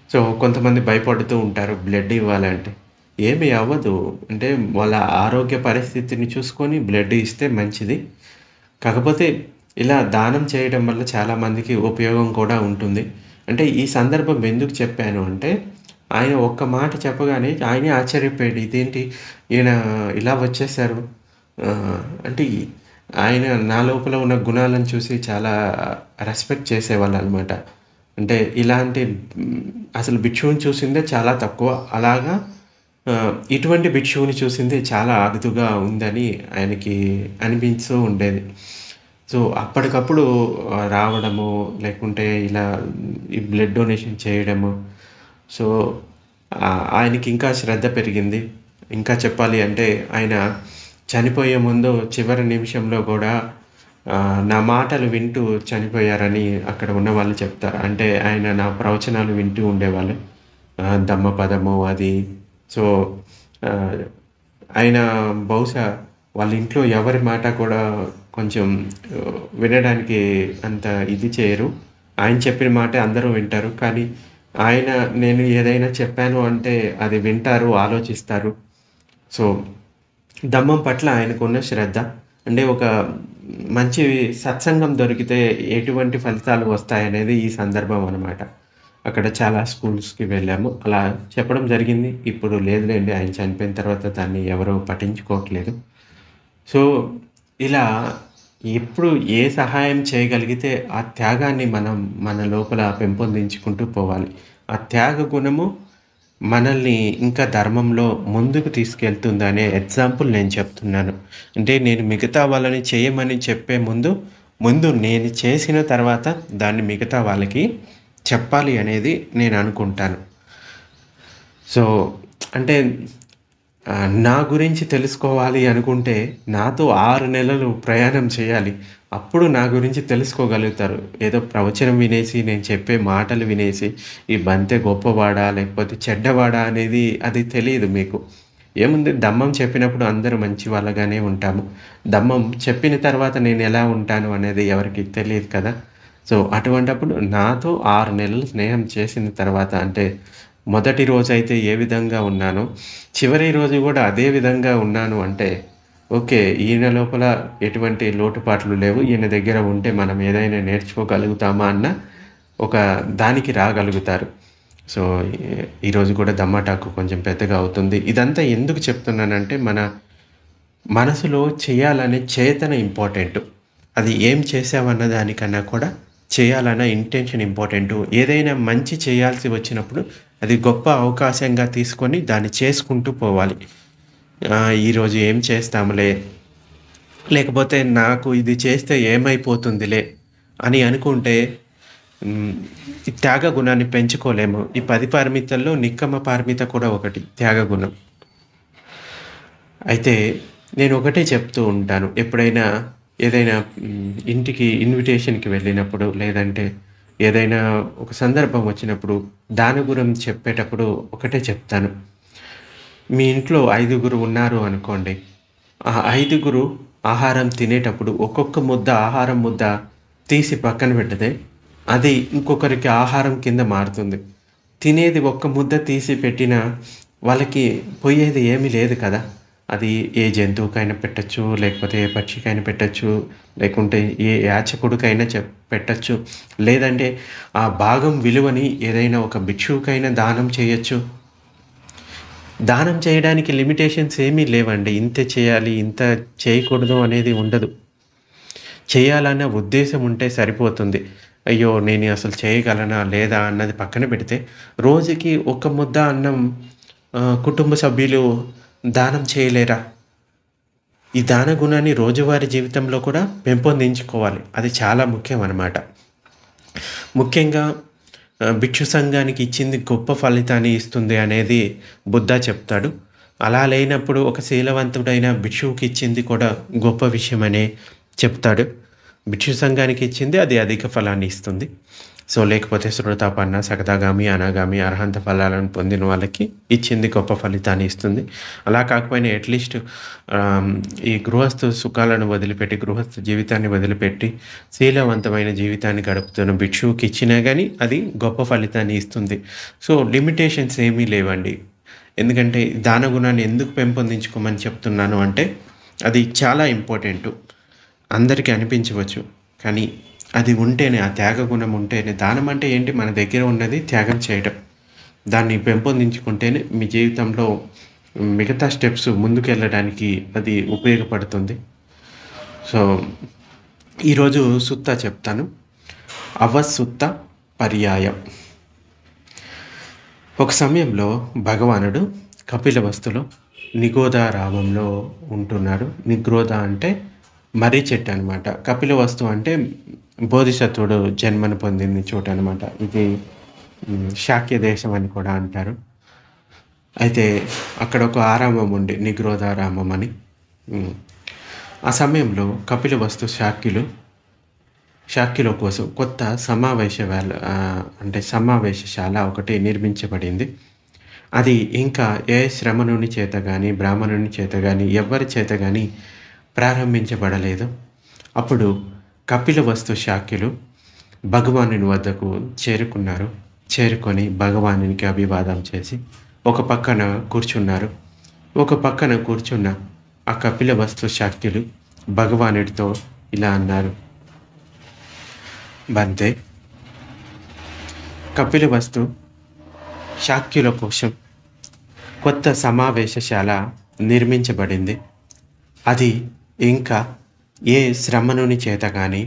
సో, కొంతమంది భయపడుతూ ఉంటారు బ్లడ్ ఇవ్వాలంటే. ఏమి అవ్వదు. అంటే వాళ్ళ ఆరోగ్య పరిస్థితిని చూసుకొని బ్లడ్ ఇస్తే మంచిది. కాకపోతే ఇలా దానం చేయడం వల్ల చాలామందికి ఉపయోగం కూడా ఉంటుంది. అంటే ఈ సందర్భం ఎందుకు చెప్పాను అంటే, ఆయన ఒక్క మాట చెప్పగానే ఆయనే ఆశ్చర్యపోయాడు. ఇదేంటి ఈయన ఇలా వచ్చేసారు. అంటే ఆయన నా లోపల ఉన్న గుణాలను చూసి చాలా రెస్పెక్ట్ చేసేవాళ్ళనమాట. అంటే ఇలాంటి అసలు భిక్షువుని చూసిందే చాలా తక్కువ. అలాగా ఇటువంటి భిక్షువుని చూసిందే చాలా అరుదుగా ఉందని ఆయనకి అనిపిస్తూ ఉండేది. సో, అప్పటికప్పుడు రావడము, లేకుంటే ఇలా ఈ బ్లడ్ డొనేషన్ చేయడము. సో, ఆయనకి ఇంకా శ్రద్ధ పెరిగింది. ఇంకా చెప్పాలి అంటే ఆయన చనిపోయే ముందు చివరి నిమిషంలో కూడా నా మాటలు వింటూ చనిపోయారని అక్కడ ఉన్నవాళ్ళు చెప్తారు. అంటే ఆయన నా ప్రవచనాలు వింటూ ఉండేవాళ్ళు. ధమ్మపదము అది. సో, ఆహ్, ఆయన బహుశా వాళ్ళ ఇంట్లో ఎవరి మాట కూడా కొంచెం వినడానికి అంత ఇది చేయరు. ఆయన చెప్పిన మాటే అందరూ వింటారు. కానీ ఆయన నేను ఏదైనా చెప్పాను అంటే అది వింటారు, ఆలోచిస్తారు. సో, ధమ్మం పట్ల ఆయనకున్న శ్రద్ధ. అంటే ఒక మంచి సత్సంగం దొరికితే ఎటువంటి ఫలితాలు వస్తాయనేది ఈ సందర్భం అనమాట. అక్కడ చాలా స్కూల్స్‌కి వెళ్ళాము. అలా చెప్పడం జరిగింది. ఇప్పుడు లేదులెండి, ఆయన చనిపోయిన తర్వాత దాన్ని ఎవరు పట్టించుకోవట్లేదు. సో, ఇలా ఎప్పుడు ఏ సహాయం చేయగలిగితే ఆ త్యాగాన్ని మనం మన లోపల పెంపొందించుకుంటూ పోవాలి. ఆ త్యాగ గుణము మనల్ని ఇంకా ధర్మంలో ముందుకు తీసుకెళ్తుందనే ఎగ్జాంపుల్ నేను చెప్తున్నాను. అంటే నేను మిగతా వాళ్ళని చేయమని చెప్పే ముందు నేను చేసిన తర్వాత దాన్ని మిగతా వాళ్ళకి చెప్పాలి అనేది నేను అనుకుంటాను. సో, అంటే నా గురించి తెలుసుకోవాలి అనుకుంటే నాతో 6 నెలలు ప్రయాణం చేయాలి. అప్పుడు నా గురించి తెలుసుకోగలుగుతారు. ఏదో ప్రవచనం వినేసి, నేను చెప్పే మాటలు వినేసి, ఈ బంతె గొప్పవాడా లేకపోతే చెడ్డవాడా అనేది అది తెలీదు మీకు. ఏముంది, ధమ్మం చెప్పినప్పుడు అందరూ మంచి వాళ్ళగానే ఉంటాము. ధమ్మం చెప్పిన తర్వాత నేను ఎలా ఉంటాను అనేది ఎవరికీ తెలీదు కదా! సో, అటువంటప్పుడు నాతో 6 నెలలు స్నేహం చేసిన తర్వాత, అంటే మొదటి రోజైతే ఏ విధంగా ఉన్నానో, చివరి రోజు గూడా అదే విధంగా ఉన్నాను అంటే, ఓకే, ఈయన లోపల ఎటువంటి లోటుపాట్లు లేవు. ఈయన దగ్గర ఉంటే మనం ఏదైనా నేర్చుకోగలుగుతామా అన్న ఒక దానికి రాగలుగుతారు. సో, ఈరోజు కూడా దమ్మాటాకు కొంచెం పెద్దగా అవుతుంది. ఇదంతా ఎందుకు చెప్తున్నానంటే, మన మనసులో చేయాలనే చేతన ఇంపార్టెంటు. అది ఏం చేశామన్న దానికన్నా కూడా చేయాలన్న ఇంటెన్షన్ ఇంపార్టెంటు. ఏదైనా మంచి చేయాల్సి వచ్చినప్పుడు అది గొప్ప అవకాశంగా తీసుకొని దాన్ని చేసుకుంటూ పోవాలి. ఈరోజు ఏం చేస్తాంలే, లేకపోతే నాకు ఇది చేస్తే ఏమైపోతుందిలే అని అనుకుంటే ఈ త్యాగ గుణాన్ని పెంచుకోలేము. ఈ 10 పారమితల్లో నిక్కమ పారమిత కూడా ఒకటి, త్యాగ గుణం. అయితే నేను ఒకటే చెప్తూ ఉంటాను. ఎప్పుడైనా ఏదైనా ఇంటికి ఇన్విటేషన్‌కి వెళ్ళినప్పుడు, లేదంటే ఏదైనా ఒక సందర్భం వచ్చినప్పుడు దాని గురించి చెప్పేటప్పుడు ఒకటే చెప్తాను. మీ ఇంట్లో 5గురు ఉన్నారు అనుకోండి. ఆ 5గురు ఆహారం తినేటప్పుడు ఒక్కొక్క ముద్ద ఆహారం ముద్ద తీసి పక్కన పెడితే అది ఇంకొకరికి ఆహారం కింద మారుతుంది. తినేది ఒక్క ముద్ద తీసి పెట్టినా వాళ్ళకి పోయేది ఏమీ లేదు కదా! అది ఏ జంతువుకైనా పెట్టొచ్చు, లేకపోతే ఏ పక్షికైనా పెట్టొచ్చు, లేకుంటే ఏ యాచకుడికైనా పెట్టొచ్చు. లేదంటే ఆ భాగం విలువని ఏదైనా ఒక భిక్షువుకైనా దానం చేయొచ్చు. దానం చేయడానికి లిమిటేషన్స్ ఏమీ లేవండి. ఇంతే చేయాలి, ఇంత చేయకూడదు అనేది ఉండదు. చేయాలన్న ఉద్దేశం ఉంటే సరిపోతుంది. అయ్యో, నేను అసలు చేయగలనా లేదా అన్నది పక్కన పెడితే, రోజుకి ఒక ముద్ద అన్నం కుటుంబ సభ్యులు దానం చేయలేరా? ఈ దాన గుణాన్ని రోజువారీ జీవితంలో కూడా పెంపొందించుకోవాలి. అది చాలా ముఖ్యం అన్నమాట. ముఖ్యంగా భిక్షు సంఘానికి ఇచ్చింది గొప్ప ఫలితాన్ని ఇస్తుంది అనేది బుద్ధ చెప్తాడు. అలా లేనప్పుడు ఒక శీలవంతుడైన భిక్షువుకి ఇచ్చింది కూడా గొప్ప విషయమనే చెప్తాడు. భిక్షు సంఘానికి ఇచ్చింది అది అధిక ఫలాన్ని ఇస్తుంది. సో లేకపోతే శ్రోతాపన్న, సకదాగామి, అనాగామి, అర్హంత ఫలాలను పొందిన వాళ్ళకి ఇచ్చింది గొప్ప ఫలితాన్ని ఇస్తుంది. అలా కాకపోయినా అట్లీస్ట్ ఈ గృహస్థ సుఖాలను వదిలిపెట్టి, గృహస్థ జీవితాన్ని వదిలిపెట్టి శీలవంతమైన జీవితాన్ని గడుపుతున్న భిక్షువుకి ఇచ్చినా కానీ అది గొప్ప ఫలితాన్ని ఇస్తుంది. సో లిమిటేషన్స్ ఏమీ లేవండి. ఎందుకంటే దాన గుణాన్ని ఎందుకు పెంపొందించుకోమని చెప్తున్నాను అంటే అది చాలా ఇంపార్టెంటు. అందరికీ అనిపించవచ్చు, కానీ అది ఉంటేనే, ఆ త్యాగ గుణం ఉంటేనే. దానం అంటే ఏంటి? మన దగ్గర ఉన్నది త్యాగం చేయడం. దాన్ని పెంపొందించుకుంటేనే మీ జీవితంలో మిగతా స్టెప్స్ ముందుకెళ్ళడానికి అది ఉపయోగపడుతుంది. సో ఈరోజు సుత్త చెప్తాను. అవసుత్త పర్యాయం. ఒక సమయంలో భగవానుడు కపిలవస్తులో నిగోధారామంలో ఉంటున్నాడు. నిగ్రోధ అంటే మర్రి చెట్టు అనమాట. కపిలవస్తు అంటే బోధిసత్వుడు జన్మను పొందిన చోటు అనమాట. ఇది శాక్య దేశం అని కూడా అంటారు. అయితే అక్కడ ఒక ఆరామం ఉండి, నిగ్రోధారామం అని. ఆ సమయంలో కపిలవస్తు శాక్యుల కోసం కొత్త సమావేశశాల ఒకటి నిర్మించబడింది. అది ఇంకా ఏ శ్రమణుని చేత కానీ, బ్రాహ్మణుని చేత కానీ, ఎవ్వరి చేత కానీ ప్రారంభించబడలేదు. అప్పుడు కపిలవస్తు శాక్యులు భగవానుని వద్దకు చేరుకొని భగవానునికి అభివాదం చేసి ఒక పక్కన కూర్చున్న ఆ కపిలవస్తు శాక్యులు భగవానుడితో ఇలా అన్నారు. బంతే, కపిలవస్తు శాక్యుల కోసం కొత్త సమావేశశాల నిర్మించబడింది. అది ఇంకా ఏ శ్రమణుని చేత కానీ,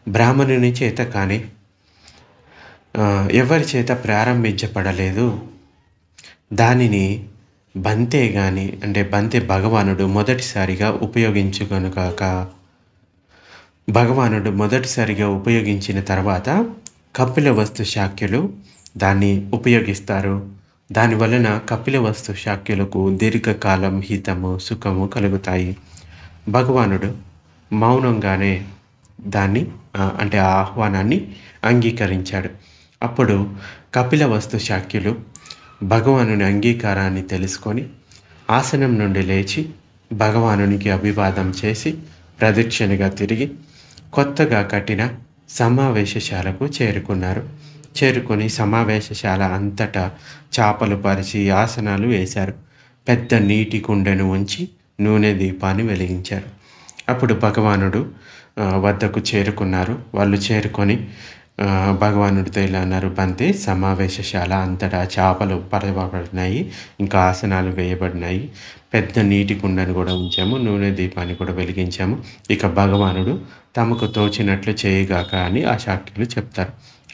బ్రాహ్మణుని చేత కానీ, ఎవరి చేత ప్రారంభించబడలేదు. దానిని బంతే భగవానుడు మొదటిసారిగా ఉపయోగించిన తర్వాత కపిలవస్తు శాక్యులు దాన్ని ఉపయోగిస్తారు. దానివలన కపిలవస్తు శాక్యులకు దీర్ఘకాలం హితము, సుఖము కలుగుతాయి. భగవానుడు మౌనంగానే దాన్ని ఆ ఆహ్వానాన్ని అంగీకరించాడు. అప్పుడు కపిలవస్తు శాక్యులు భగవానుని అంగీకారాన్ని తెలుసుకొని ఆసనం నుండి లేచి భగవానునికి అభివాదం చేసి ప్రదక్షిణగా తిరిగి కొత్తగా కట్టిన సమావేశశాలకు చేరుకొని సమావేశశాల అంతటా చాపలు పరిచి ఆసనాలు వేశారు. పెద్ద నీటి కుండను ఉంచి నూనె దీపాన్ని వెలిగించారు. అప్పుడు భగవానుడు వద్దకు చేరుకున్నారు. వాళ్ళు చేరుకొని భగవానుడితో ఇలా అన్నారు. బంతే, సమావేశశాల అంతటా చేపలు పరవబడినాయి, ఇంకా ఆసనాలు వేయబడినాయి, పెద్ద నీటి కుండను కూడా ఉంచాము, నూనె దీపాన్ని కూడా వెలిగించాము. ఇక భగవానుడు తమకు తోచినట్లు చేయగాక అని ఆ శాక్యులు చెప్తారు.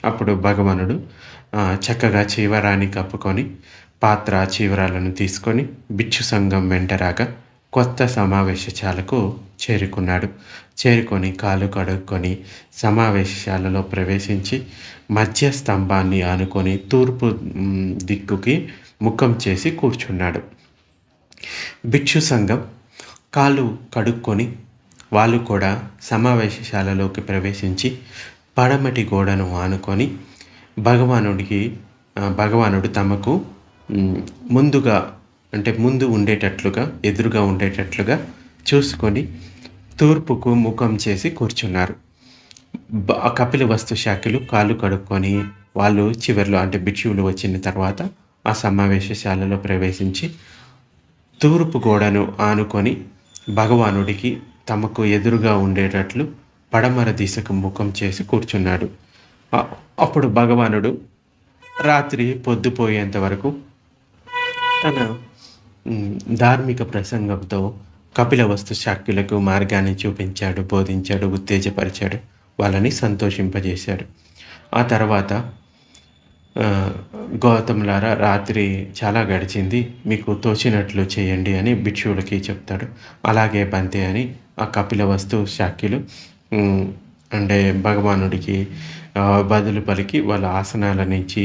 అప్పుడు భగవానుడు చక్కగా చీవరాన్ని కప్పుకొని పాత్ర చీవరాలను తీసుకొని భిక్షు సంఘం వెంటరాగా కొత్త సమావేశశాలకు చేరుకొని కాలు కడుక్కొని సమావేశశాలలో ప్రవేశించి మధ్య స్తంభాన్ని ఆనుకొని తూర్పు దిక్కుకి ముఖం చేసి కూర్చున్నాడు. భిక్షు సంఘం కాళ్ళు కడుక్కొని వాళ్ళు కూడా సమావేశశాలలోకి ప్రవేశించి పడమటి గోడను ఆనుకొని భగవానుడు తమకు ఎదురుగా ఉండేటట్లుగా చూసుకొని తూర్పుకు ముఖం చేసి కూర్చున్నారు. కపిలవస్తు శాఖలు కాళ్ళు కడుక్కొని వాళ్ళు చివరిలో భిక్షువులు వచ్చిన తర్వాత ఆ సమావేశశాలలో ప్రవేశించి తూర్పు గోడను ఆనుకొని భగవానుడికి తమకు ఎదురుగా ఉండేటట్లు పడమర దిశకు ముఖం చేసి కూర్చున్నాడు. అప్పుడు భగవానుడు రాత్రి పొద్దుపోయేంత వరకు తన ధార్మిక ప్రసంగంతో కపిలవస్తు శాక్యులకు మార్గాన్ని చూపించాడు, బోధించాడు, ఉత్తేజపరిచాడు, వాళ్ళని సంతోషింపజేశాడు. ఆ తర్వాత గౌతములారా రాత్రి చాలా గడిచింది, మీకు తోచినట్లు చేయండి అని భిక్షువులకి చెప్తాడు. అలాగే బంతే అని ఆ కపిలవస్తు శాక్యులు అంటే భగవానుడికి బదులు పలికి వాళ్ళ ఆసనాల నుంచి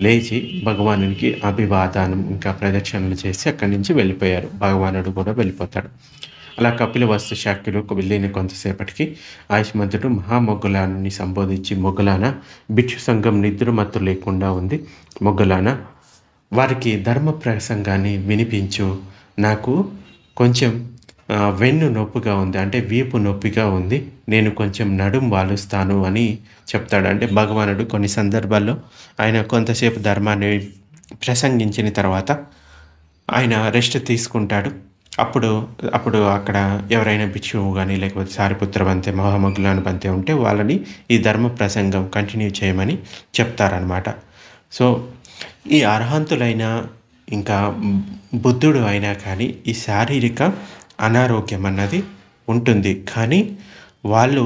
లేచి భగవానునికి అభివాదనం ఇంకా ప్రదక్షిణలు చేసి అక్కడి నుంచి వెళ్ళిపోయారు. భగవానుడు కూడా వెళ్ళిపోతాడు. అలా కపిలవస్తు శాక్యులు వెళ్ళిన కొంతసేపటికి ఆయుష్మంతుడు మహామొగ్గులాన్ని సంబోధించి, మొగ్గులాన భిక్షు సంఘం నిద్రమత్తు లేకుండా ఉంది. మొగ్గులాన వారికి ధర్మ ప్రసంగాన్ని వినిపించు. నాకు కొంచెం వెన్ను నొప్పిగా ఉంది, అంటే వీపు నొప్పిగా ఉంది, నేను కొంచెం నడుం వాలుస్తాను అని చెప్తాడు. అంటే భగవానుడు కొన్ని సందర్భాల్లో ఆయన కొంతసేపు ధర్మాన్ని ప్రసంగించిన తర్వాత ఆయన రెస్ట్ తీసుకుంటాడు. అప్పుడు అక్కడ ఎవరైనా భిక్షువు కానీ లేకపోతే సారిపుత్ర బంతే, మహామొగ్గులాన బంతే ఉంటే వాళ్ళని ఈ ధర్మ ప్రసంగం కంటిన్యూ చేయమని చెప్తారనమాట. సో ఈ అర్హంతులైన ఇంకా బుద్ధుడు అయినా కానీ ఈ శారీరక అనారోగ్యం అన్నది ఉంటుంది, కానీ వాళ్ళు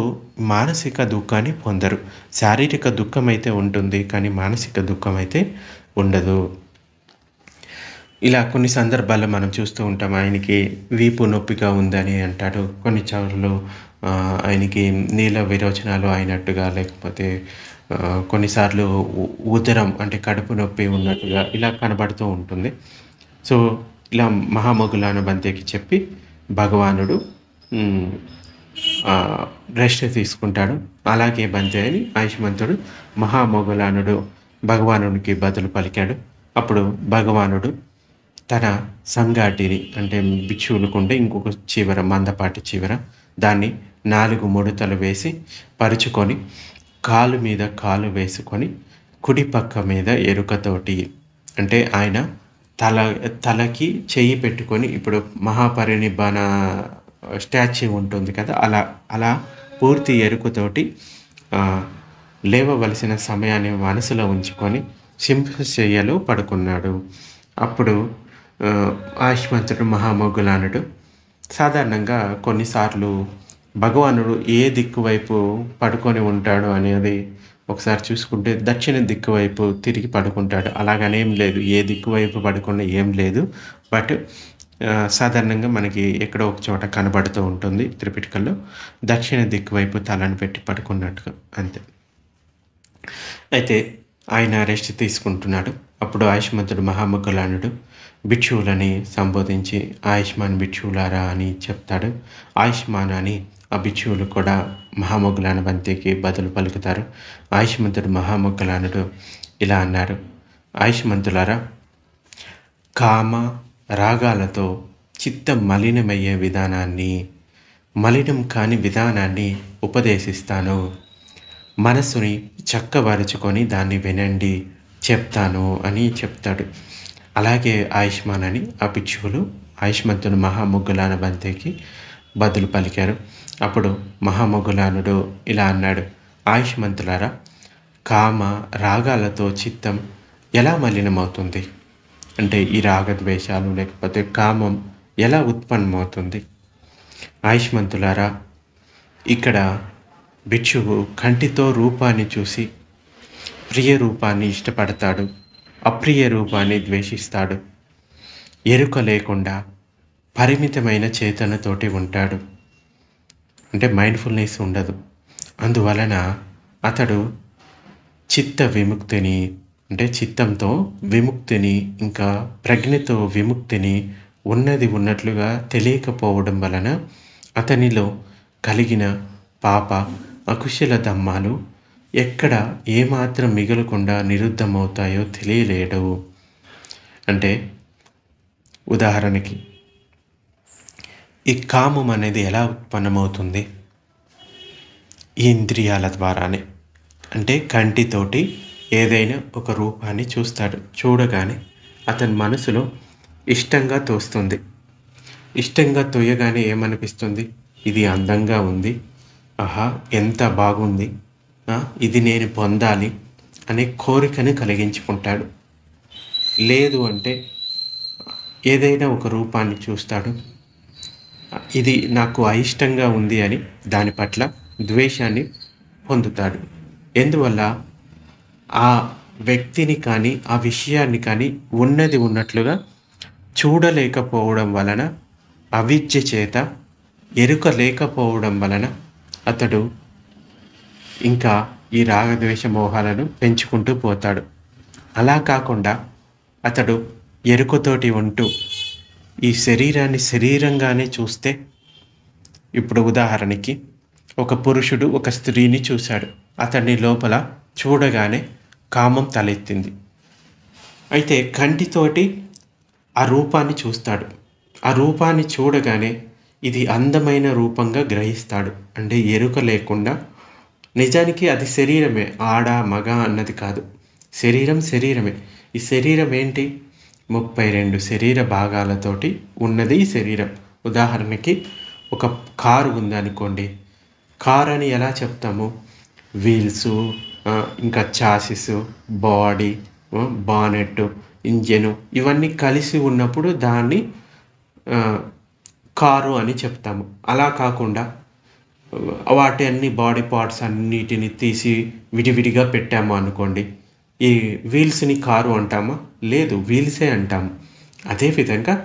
మానసిక దుఃఖాన్ని పొందరు. శారీరక దుఃఖం అయితే ఉంటుంది, కానీ మానసిక దుఃఖం అయితే ఉండదు. ఇలా కొన్ని సందర్భాల్లో మనం చూస్తూ ఉంటాం. ఆయనకి వీపు నొప్పిగా ఉందని అంటాడు. కొన్నిసార్లు ఆయనకి నీళ్ళ విరోచనాలు అయినట్టుగా, లేకపోతే కొన్నిసార్లు ఉదరం అంటే కడుపు నొప్పి ఉన్నట్టుగా ఇలా కనబడుతూ ఉంటుంది. సో ఇలా మహామొగ్గులాన బంతేకి చెప్పి భగవానుడు రెస్ట్ తీసుకుంటాడు. అలాగే బంతే అని ఆయుష్మంతుడు మహామొగ్గులానుడు భగవానుడికి బదులు పలికాడు. అప్పుడు భగవానుడు తన సంగాటిని అంటే భిక్షువులకుండే ఇంకొక చివర, మందపాటి చివర, దాన్ని 4 ముడతలు వేసి పరుచుకొని కాలు మీద కాలు వేసుకొని కుడి పక్క మీద ఎరుకతోటి, అంటే ఆయన తలకి చెయ్యి పెట్టుకొని, ఇప్పుడు మహాపరినిబ్బాన స్టాచ్యూ ఉంటుంది కదా, అలా పూర్తి ఎరుకతోటి లేవవలసిన సమయాన్ని మనసులో ఉంచుకొని సింహశయ్యలో పడుకున్నాడు. అప్పుడు ఆయుష్మంతుడు మహామొగ్గులానుడు సాధారణంగా కొన్నిసార్లు భగవానుడు ఏ దిక్కు వైపు పడుకొని ఉంటాడు అనేది ఒకసారి చూసుకుంటే దక్షిణ దిక్కు వైపు తిరిగి పడుకుంటాడు. అలాగనేం లేదు, ఏ దిక్కు వైపు పడుకున్నా ఏం లేదు. బట్ సాధారణంగా మనకి ఎక్కడో ఒక చోట కనబడుతూ ఉంటుంది త్రిపిటకంలో, దక్షిణ దిక్కు వైపు తలను పెట్టి పడుకున్నట్టుగా, అంతే. అయితే ఆయన రెస్ట్ తీసుకుంటున్నాడు. అప్పుడు ఆయుష్మంతుడు మహామొగ్గులానుడు భిక్షువులని సంబోధించి ఆయుష్మాన్ భిక్షువులారా అని చెప్తాడు. ఆయుష్మాన్ అని ఆ భిక్షువులు కూడా మహామొగ్గులాన బంతేకి బదులు పలుకుతారు. ఆయుష్మంతుడు మహామొగ్గులానుడు ఇలా అన్నారు, ఆయుష్మంతులారా, కామ రాగాలతో చిత్తం మలినమయ్యే విధానాన్ని, మలినం కాని విధానాన్ని ఉపదేశిస్తాను. మనస్సుని చక్కబరుచుకొని దాన్ని వినండి, చెప్తాను అని చెప్తాడు. అలాగే ఆయుష్మాన్ అని ఆ భిక్షువులు ఆయుష్మంతుడు మహామొగ్గులాన బంతేకి బదులు పలికారు. అప్పుడు మహామొగ్గులానుడు ఇలా అన్నాడు, ఆయుష్మంతులారా, కామ రాగాలతో చిత్తం ఎలా మలినమవుతుంది? అంటే ఈ రాగద్వేషాలు లేకపోతే కామం ఎలా ఉత్పన్నమవుతుంది? ఆయుష్మంతులారా, ఇక్కడ భిక్షువు కంటితో రూపాన్ని చూసి ప్రియ రూపాన్ని ఇష్టపడతాడు, అప్రియ రూపాన్ని ద్వేషిస్తాడు. ఎరుక లేకుండా పరిమితమైన చేతనతోటి ఉంటాడు, అంటే మైండ్ఫుల్నెస్ ఉండదు. అందువలన అతడు చిత్త విముక్తిని, అంటే చిత్తంతో విముక్తిని, ఇంకా ప్రజ్ఞతో విముక్తిని ఉన్నది ఉన్నట్లుగా తెలియకపోవడం వలన అతనిలో కలిగిన పాప అకుశల ధమ్మాలు ఎక్కడ ఏమాత్రం మిగలకుండా నిరుద్ధమవుతాయో తెలియలేడు. అంటే ఉదాహరణకి ఈ కామం అనేది ఎలా ఉత్పన్నమవుతుంది? ఈ ఇంద్రియాల ద్వారానే. అంటే కంటితోటి ఏదైనా ఒక రూపాన్ని చూస్తాడు, చూడగానే అతని మనసులో ఇష్టంగా తోస్తుంది. ఇష్టంగా తోయగానే ఏమనిపిస్తుంది? ఇది అందంగా ఉంది, ఆహా ఎంత బాగుంది, ఇది నేను పొందాలి అనే కోరికను కలిగించుకుంటాడు. లేదు అంటే ఏదైనా ఒక రూపాన్ని చూస్తాడు, ఇది నాకు అయిష్టంగా ఉంది అని దాని పట్ల ద్వేషాన్ని పొందుతాడు. ఎందువల్ల ఆ వ్యక్తిని కానీ, ఆ విషయాన్ని కానీ ఉన్నది ఉన్నట్లుగా చూడలేకపోవడం వలన, అవిద్య చేత, ఎరుక లేకపోవడం వలన అతడు ఇంకా ఈ రాగద్వేష మోహాలను పెంచుకుంటూ పోతాడు. అలా కాకుండా అతడు ఎరుకతోటి ఉంటూ ఈ శరీరాన్ని శరీరంగానే చూస్తే, ఇప్పుడు ఉదాహరణకి ఒక పురుషుడు ఒక స్త్రీని చూశాడు. అతన్ని లోపల చూడగానే కామం తలెత్తింది. అయితే కంటితోటి ఆ రూపాన్ని చూస్తాడు. ఆ రూపాన్ని చూడగానే ఇది అందమైన రూపంగా గ్రహిస్తాడు. అంటే ఎరుక లేకుండా, నిజానికి అది శరీరమే, ఆడ మగ అన్నది కాదు. శరీరం శరీరమే. ఈ శరీరం ఏంటి? 32 శరీర భాగాలతోటి ఉన్నది ఈ శరీరం. ఉదాహరణకి ఒక కారు ఉందనుకోండి. కార్ అని ఎలా చెప్తాము? వీల్సు, ఇంకా చాసిస్, బాడీ, బానెట్, ఇంజను ఇవన్నీ కలిసి ఉన్నప్పుడు దాన్ని కారు అని చెప్తాము. అలా కాకుండా వాటి అన్ని బాడీ పార్ట్స్ అన్నిటిని తీసి విడివిడిగా పెట్టాము అనుకోండి, ఈ వీల్స్ని కారు అంటామా? లేదు, వీల్సే అంటాము. అదేవిధంగా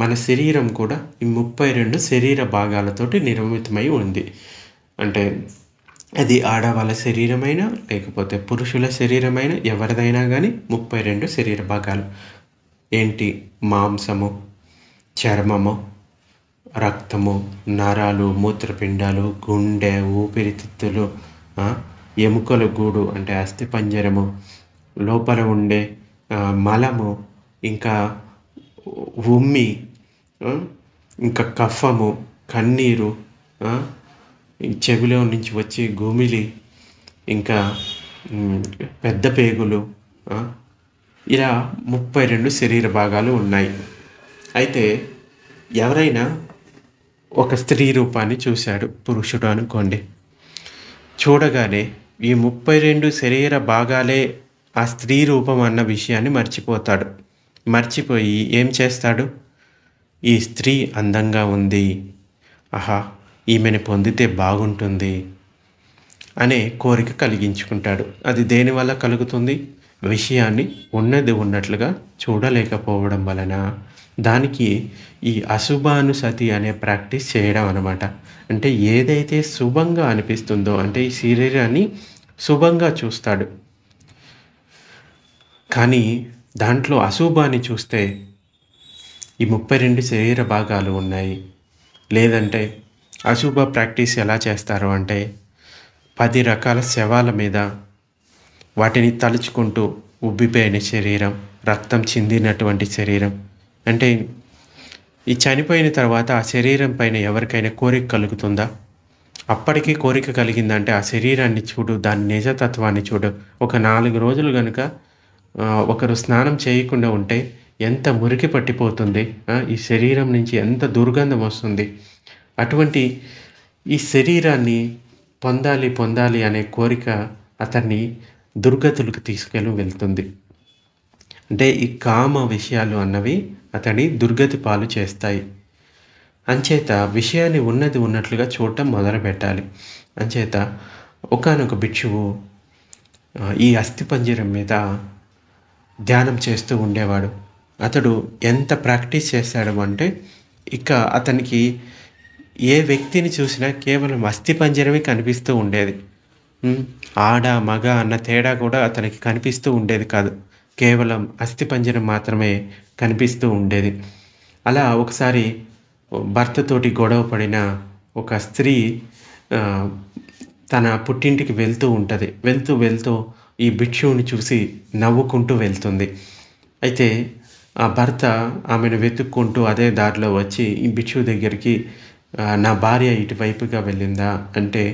మన శరీరం కూడా ఈ 32 శరీర భాగాలతోటి నిర్మితమై ఉంది. అంటే అది ఆడవాళ్ళ శరీరమైనా లేకపోతే పురుషుల శరీరమైనా ఎవరిదైనా కానీ 32 శరీర భాగాలు ఏంటి? మాంసము, చర్మము, రక్తము, నరాలు, మూత్రపిండాలు, గుండె, ఊపిరితిత్తులు, ఎముకల గూడు అంటే అస్థిపంజరము, లోపల ఉండే మలము, ఇంకా ఉమ్మి, ఇంకా కఫము, కన్నీరు, చెవిలో నుంచి వచ్చే గుమిలి, ఇంకా పెద్ద పేగులు, ఇలా 32 శరీర భాగాలు ఉన్నాయి. అయితే ఎవరైనా ఒక స్త్రీ రూపాన్ని చూశాడు, పురుషుడు అనుకోండి. చూడగానే ఈ 32 శరీర భాగాలే ఆ స్త్రీ రూపం అన్న విషయాన్ని మర్చిపోతాడు. మర్చిపోయి ఏం చేస్తాడు? ఈ స్త్రీ అందంగా ఉంది, ఆహా ఈమెను పొందితే బాగుంటుంది అనే కోరిక కలిగించుకుంటాడు. అది దేనివల్ల కలుగుతుంది? విషయాన్ని ఉన్నది ఉన్నట్లుగా చూడలేకపోవడం వలన. దానికి ఈ అశుభానుసతి అనే ప్రాక్టీస్ చేయడం అన్నమాట. అంటే ఏదైతే శుభంగా అనిపిస్తుందో, అంటే ఈ శరీరాన్ని శుభంగా చూస్తాడు, కానీ దాంట్లో అశుభాన్ని చూస్తే ఈ 32 శరీర భాగాలు ఉన్నాయి. లేదంటే అశుభ ప్రాక్టీస్ ఎలా చేస్తారు అంటే 10 రకాల శవాల మీద వాటిని తలుచుకుంటూ ఉబ్బిపోయిన శరీరం, రక్తం చిందినటువంటి శరీరం, అంటే ఈ చనిపోయిన తర్వాత ఆ శరీరం పైన ఎవరికైనా కోరిక కలుగుతుందా? అప్పటికీ కోరిక కలిగిందంటే ఆ శరీరాన్ని చూడు, దాని నిజతత్వాన్ని చూడు. ఒక 4 రోజులు కనుక ఒకరు స్నానం చేయకుండా ఉంటే ఎంత మురికి పట్టిపోతుంది, ఈ శరీరం నుంచి ఎంత దుర్గంధం వస్తుంది. అటువంటి ఈ శరీరాన్ని పొందాలి అనే కోరిక అతన్ని దుర్గతులకు తీసుకెళ్ళి వెళ్తుంది. అంటే ఈ కామ విషయాలు అన్నవి అతని దుర్గతి పాలు చేస్తాయి. అంచేత విషయాన్ని ఉన్నది ఉన్నట్లుగా చూడటం మొదలుపెట్టాలి. అంచేత ఒకానొక భిక్షువు ఈ అస్థిపంజరం మీద ధ్యానం చేస్తూ ఉండేవాడు. అతడు ఎంత ప్రాక్టీస్ చేశాడు అంటే, ఇక అతనికి ఏ వ్యక్తిని చూసినా కేవలం అస్థిపంజరమే కనిపిస్తూ ఉండేది. ఆడ మగ అన్న తేడా కూడా అతనికి కనిపిస్తూ ఉండేది కాదు. కేవలం అస్థిపంజరం మాత్రమే కనిపిస్తూ ఉండేది. అలా ఒకసారి భర్తతోటి గొడవ పడిన ఒక స్త్రీ తన పుట్టింటికి వెళ్తూ ఉంటుంది. వెళ్తూ ఈ భిక్షువుని చూసి నవ్వుకుంటూ వెళ్తుంది. అయితే ఆ భర్త ఆమెను వెతుక్కుంటూ అదే దారిలో వచ్చి ఈ భిక్షువు దగ్గరికి, నా భార్య ఇటువైపుగా వెళ్ళిందా అంటే,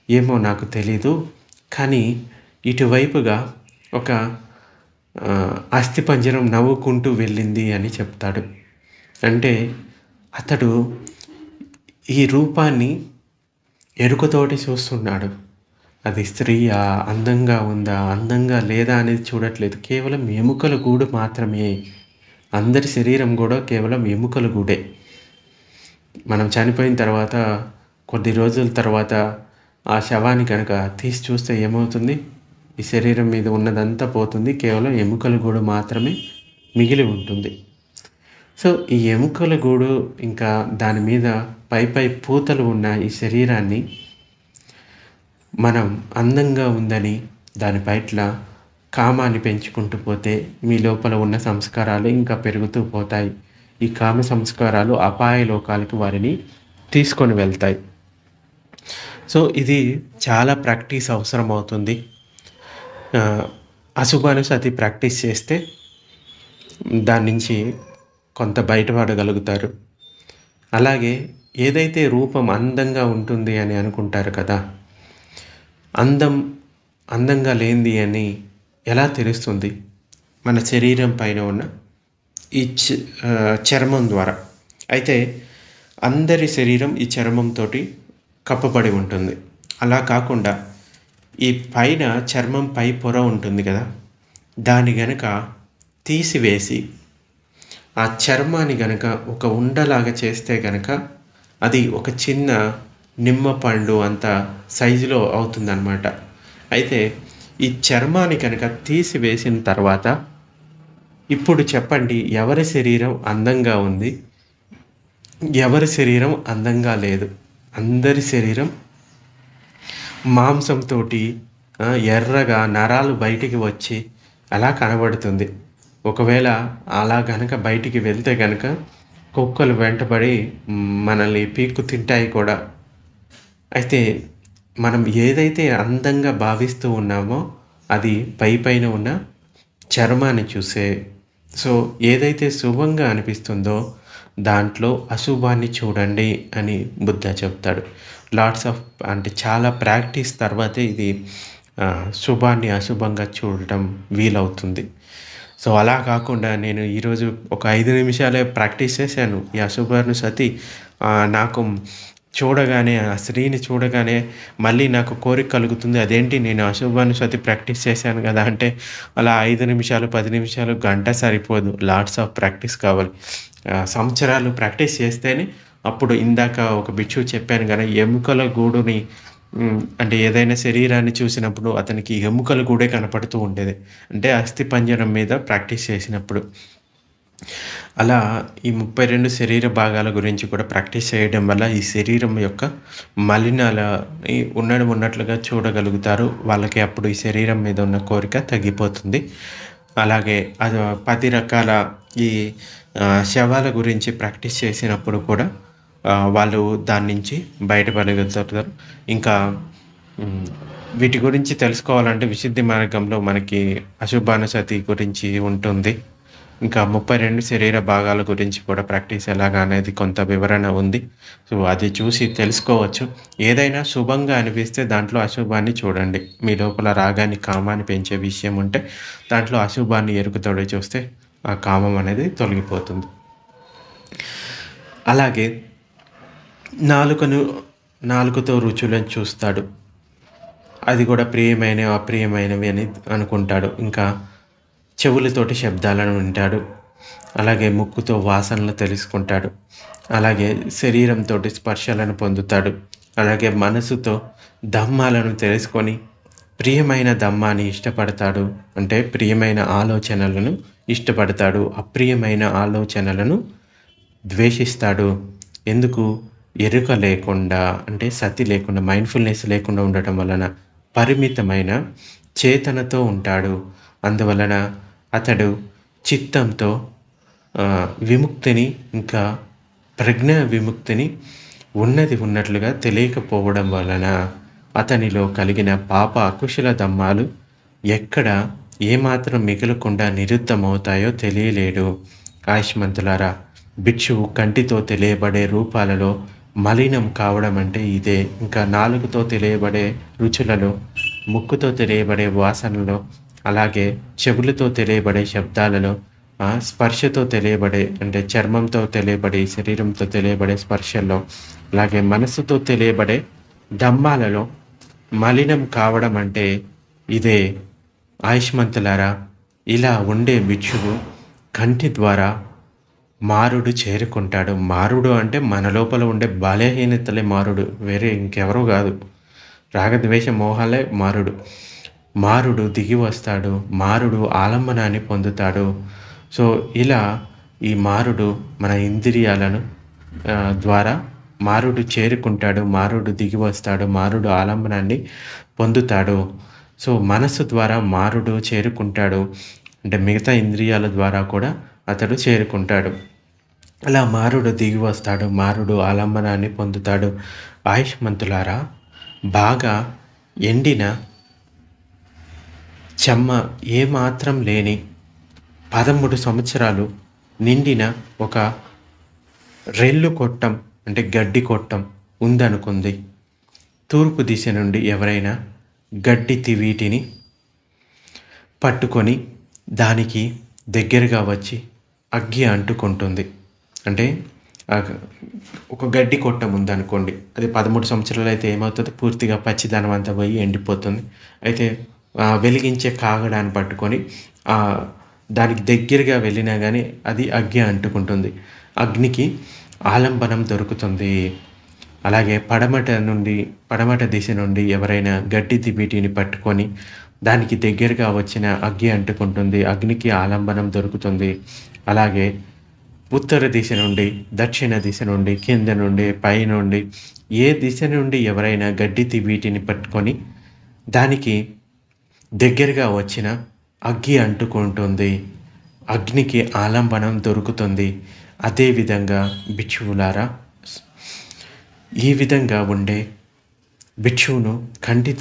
ఏమో నాకు తెలీదు, కానీ ఇటువైపుగా ఒక అస్థిపంజరం నవ్వుకుంటూ వెళ్ళింది అని చెప్తాడు. అంటే అతడు ఈ రూపాన్ని ఎరుకతోటి చూస్తున్నాడు. అది స్త్రీయా, అందంగా ఉందా, అందంగా లేదా అనేది చూడట్లేదు. కేవలం ఎముకల గూడు మాత్రమే. అందరి శరీరం కూడా కేవలం ఎముకల గూడే. మనం చనిపోయిన తర్వాత కొద్ది రోజుల తర్వాత ఆ శవాన్ని కనుక తీసి చూస్తే ఏమవుతుంది? ఈ శరీరం మీద ఉన్నదంతా పోతుంది. కేవలం ఎముకల గూడు మాత్రమే మిగిలి ఉంటుంది. సో ఈ ఎముకల గూడు ఇంకా దాని మీద పై పూతలు ఉన్న ఈ శరీరాన్ని మనం అందంగా ఉందని దాని పట్ల కామాన్ని పెంచుకుంటూ పోతే మీ లోపల ఉన్న సంస్కారాలు ఇంకా పెరుగుతూ పోతాయి. ఈ కామ సంస్కారాలు అపాయ లోకాలకు వారిని తీసుకొని వెళ్తాయి. సో ఇది చాలా ప్రాక్టీస్ అవసరం అవుతుంది. అశుభానుసతి ప్రాక్టీస్ చేస్తే దాని నుంచి కొంత బయటపడగలుగుతారు. అలాగే ఏదైతే రూపం అందంగా ఉంటుంది అని అనుకుంటారు కదా, అందంగా లేనిది అని ఎలా తెలుస్తుంది? మన శరీరం పైన ఉన్న ఈ చర్మం ద్వారా. అయితే అందరి శరీరం ఈ చర్మంతో కప్పబడి ఉంటుంది. అలా కాకుండా ఈ పైన చర్మం పై పొర ఉంటుంది కదా, దాన్ని గనక తీసివేసి ఆ చర్మాన్ని గనక ఒక ఉండలాగా చేస్తే గనక అది ఒక చిన్న నిమ్మపండు అంత సైజులో అవుతుందన్నమాట. అయితే ఈ చర్మాన్ని కనుక తీసివేసిన తర్వాత ఇప్పుడు చెప్పండి, ఎవరి శరీరం అందంగా ఉంది, ఎవరి శరీరం అందంగా లేదు? అందరి శరీరం మాంసంతో ఎర్రగా నరాలు బయటికి వచ్చి అలా కనబడుతుంది. ఒకవేళ అలా గనక బయటికి వెళ్తే గనక కుక్కలు వెంటబడి మనల్ని పీక్కు తింటాయి కూడా. అయితే మనం ఏదైతే అందంగా భావిస్తూ ఉన్నామో అది పైన ఉన్న చర్మాన్ని చూసే. సో ఏదైతే శుభంగా అనిపిస్తుందో దాంట్లో అశుభాన్ని చూడండి అని బుద్ధ చెప్తాడు. అంటే చాలా ప్రాక్టీస్ తర్వాతే ఇది శుభాన్ని అశుభంగా చూడటం వీలవుతుంది. సో అలా కాకుండా నేను ఈరోజు ఒక 5 నిమిషాలే ప్రాక్టీస్ చేశాను ఈ అశుభానుసతి. నాకు చూడగానే ఆ స్త్రీని చూడగానే మళ్ళీ నాకు కోరిక కలుగుతుంది. అదేంటి, నేను అశుభానుసతి ప్రాక్టీస్ చేశాను కదా అంటే అలా 5 నిమిషాలు 10 నిమిషాలు గంట సరిపోదు. లాట్స్ ఆఫ్ ప్రాక్టీస్ కావాలి. సంవత్సరాలు ప్రాక్టీస్ చేస్తేనే అప్పుడు ఇందాక ఒక బిక్షు చెప్పాను కదా, ఎముకల గూడుని అంటే ఏదైనా శరీరాన్ని చూసినప్పుడు అతనికి ఎముకల గూడే కనపడుతూ ఉండేది. అంటే అస్థిపంజరం మీద ప్రాక్టీస్ చేసినప్పుడు. అలా ఈ 32 శరీర భాగాల గురించి కూడా ప్రాక్టీస్ చేయడం వల్ల ఈ శరీరం యొక్క మలినాలని ఉన్నట్లుగా చూడగలుగుతారు. వాళ్ళకి అప్పుడు ఈ శరీరం మీద ఉన్న కోరిక తగ్గిపోతుంది. అలాగే 10 రకాల ఈ శవాల గురించి ప్రాక్టీస్ చేసినప్పుడు కూడా వాళ్ళు దాని నుంచి బయటపడగలుగుతారు. ఇంకా వీటి గురించి తెలుసుకోవాలంటే విశుద్ధి మార్గంలో మనకి అశుభానుసతి గురించి ఉంటుంది. ఇంకా 32 శరీర భాగాల గురించి కూడా ప్రాక్టీస్ ఎలాగా అనేది కొంత వివరణ ఉంది. సో అది చూసి తెలుసుకోవచ్చు. ఏదైనా శుభంగా అనిపిస్తే దాంట్లో అశుభాన్ని చూడండి. మీ లోపల రాగాన్ని కామాన్ని పెంచే విషయం ఉంటే దాంట్లో అశుభాన్ని ఎరుకుతోడే చూస్తే ఆ కామం అనేది తొలగిపోతుంది. అలాగే నాలుకతో రుచులను చూస్తాడు. అది కూడా ప్రియమైనవి అప్రియమైనవి అని అనుకుంటాడు. ఇంకా చెవులతోటి శబ్దాలను వింటాడు. అలాగే ముక్కుతో వాసనలు తెలుసుకుంటాడు. అలాగే శరీరంతో స్పర్శలను పొందుతాడు. అలాగే మనసుతో ధమ్మాలను తెలుసుకొని ప్రియమైన ధమ్మాన్ని ఇష్టపడతాడు. అంటే ప్రియమైన ఆలోచనలను ఇష్టపడతాడు. అప్రియమైన ఆలోచనలను ద్వేషిస్తాడు. ఎందుకు? ఎరుక లేకుండా, అంటే సతి లేకుండా, మైండ్ఫుల్నెస్ లేకుండా ఉండటం వలన పరిమితమైన చేతనతో ఉంటాడు. అందువలన అతడు చిత్తంతో విముక్తిని, ఇంకా ప్రజ్ఞ విముక్తిని ఉన్నట్లుగా తెలియకపోవడం వలన అతనిలో కలిగిన పాప అకుశల ధమ్మాలు ఎక్కడ ఏమాత్రం మిగలకుండా నిరుద్ధమవుతాయో తెలియలేడు. ఆయుష్మంతులారా, భిక్షువు కంటితో తెలియబడే రూపాలలో మలినం కావడం అంటే ఇదే. ఇంకా నాలుగుతో తెలియబడే రుచులలో, ముక్కుతో తెలియబడే వాసనలో, అలాగే చెవులతో తెలియబడే శబ్దాలలో, స్పర్శతో తెలియబడే అంటే చర్మంతో తెలియబడే శరీరంతో తెలియబడే స్పర్శల్లో, అలాగే మనస్సుతో తెలియబడే ధమ్మాలలో మలినం కావడం అంటే ఇదే. ఆయుష్మంతులారా, ఇలా ఉండే భిక్షువు కంటి ద్వారా మారుడు చేరుకుంటాడు. మారుడు అంటే మన లోపల ఉండే బలహీనతలే మారుడు, వేరే ఇంకెవరూ కాదు. రాగద్వేష మోహాలే మారుడు. మారుడు దిగి వస్తాడు, మారుడు ఆలంబనాన్ని పొందుతాడు. సో ఇలా ఈ మారుడు మన ఇంద్రియాలను ద్వారా మారుడు చేరుకుంటాడు, మారుడు దిగి వస్తాడు, మారుడు ఆలంబనాన్ని పొందుతాడు. సో మనస్సు ద్వారా మారుడు చేరుకుంటాడు, అంటే మిగతా ఇంద్రియాల ద్వారా కూడా అతడు చేరుకుంటాడు. అలా మారుడు దిగి వస్తాడు, మారుడు ఆలంబనాన్ని పొందుతాడు. ఆయుష్మంతులారా, బాగా ఎండిన చెమ్మ ఏమాత్రం లేని 13 సంవత్సరాలు నిండిన ఒక రెల్లు కొట్టం, అంటే గడ్డి కొట్టం ఉందనుకుంది. తూర్పు దిశ నుండి ఎవరైనా గడ్డి వీటిని పట్టుకొని దానికి దగ్గరగా వచ్చి అగ్గి అంటుకుంటుంది. అంటే ఒక గడ్డి కొట్టం ఉందనుకోండి, అది 13 సంవత్సరాలు అయితే ఏమవుతుంది, పూర్తిగా పచ్చిదనం అంతా పోయి ఎండిపోతుంది. అయితే వెలిగించే కాగడాన్ని పట్టుకొని దానికి దగ్గరగా వెళ్ళినా కానీ అది అగ్గి అంటుకుంటుంది, అగ్నికి ఆలంబనం దొరుకుతుంది. అలాగే పడమట దిశ నుండి ఎవరైనా గడ్డి వీటిని పట్టుకొని దానికి దగ్గరగా వచ్చిన అగ్గి అంటుకుంటుంది, అగ్నికి ఆలంబనం దొరుకుతుంది. అలాగే ఉత్తర దిశ నుండి, దక్షిణ దిశ నుండి, కింద నుండి, పై నుండి, ఏ దిశ నుండి ఎవరైనా గడ్డి వీటిని పట్టుకొని దానికి దగ్గరగా వచ్చిన అగ్గి అంటుకుంటుంది, అగ్నికి ఆలంబనం దొరుకుతుంది. అదేవిధంగా భిక్షువులారా, ఈ విధంగా ఉండే భిక్షువును కంటి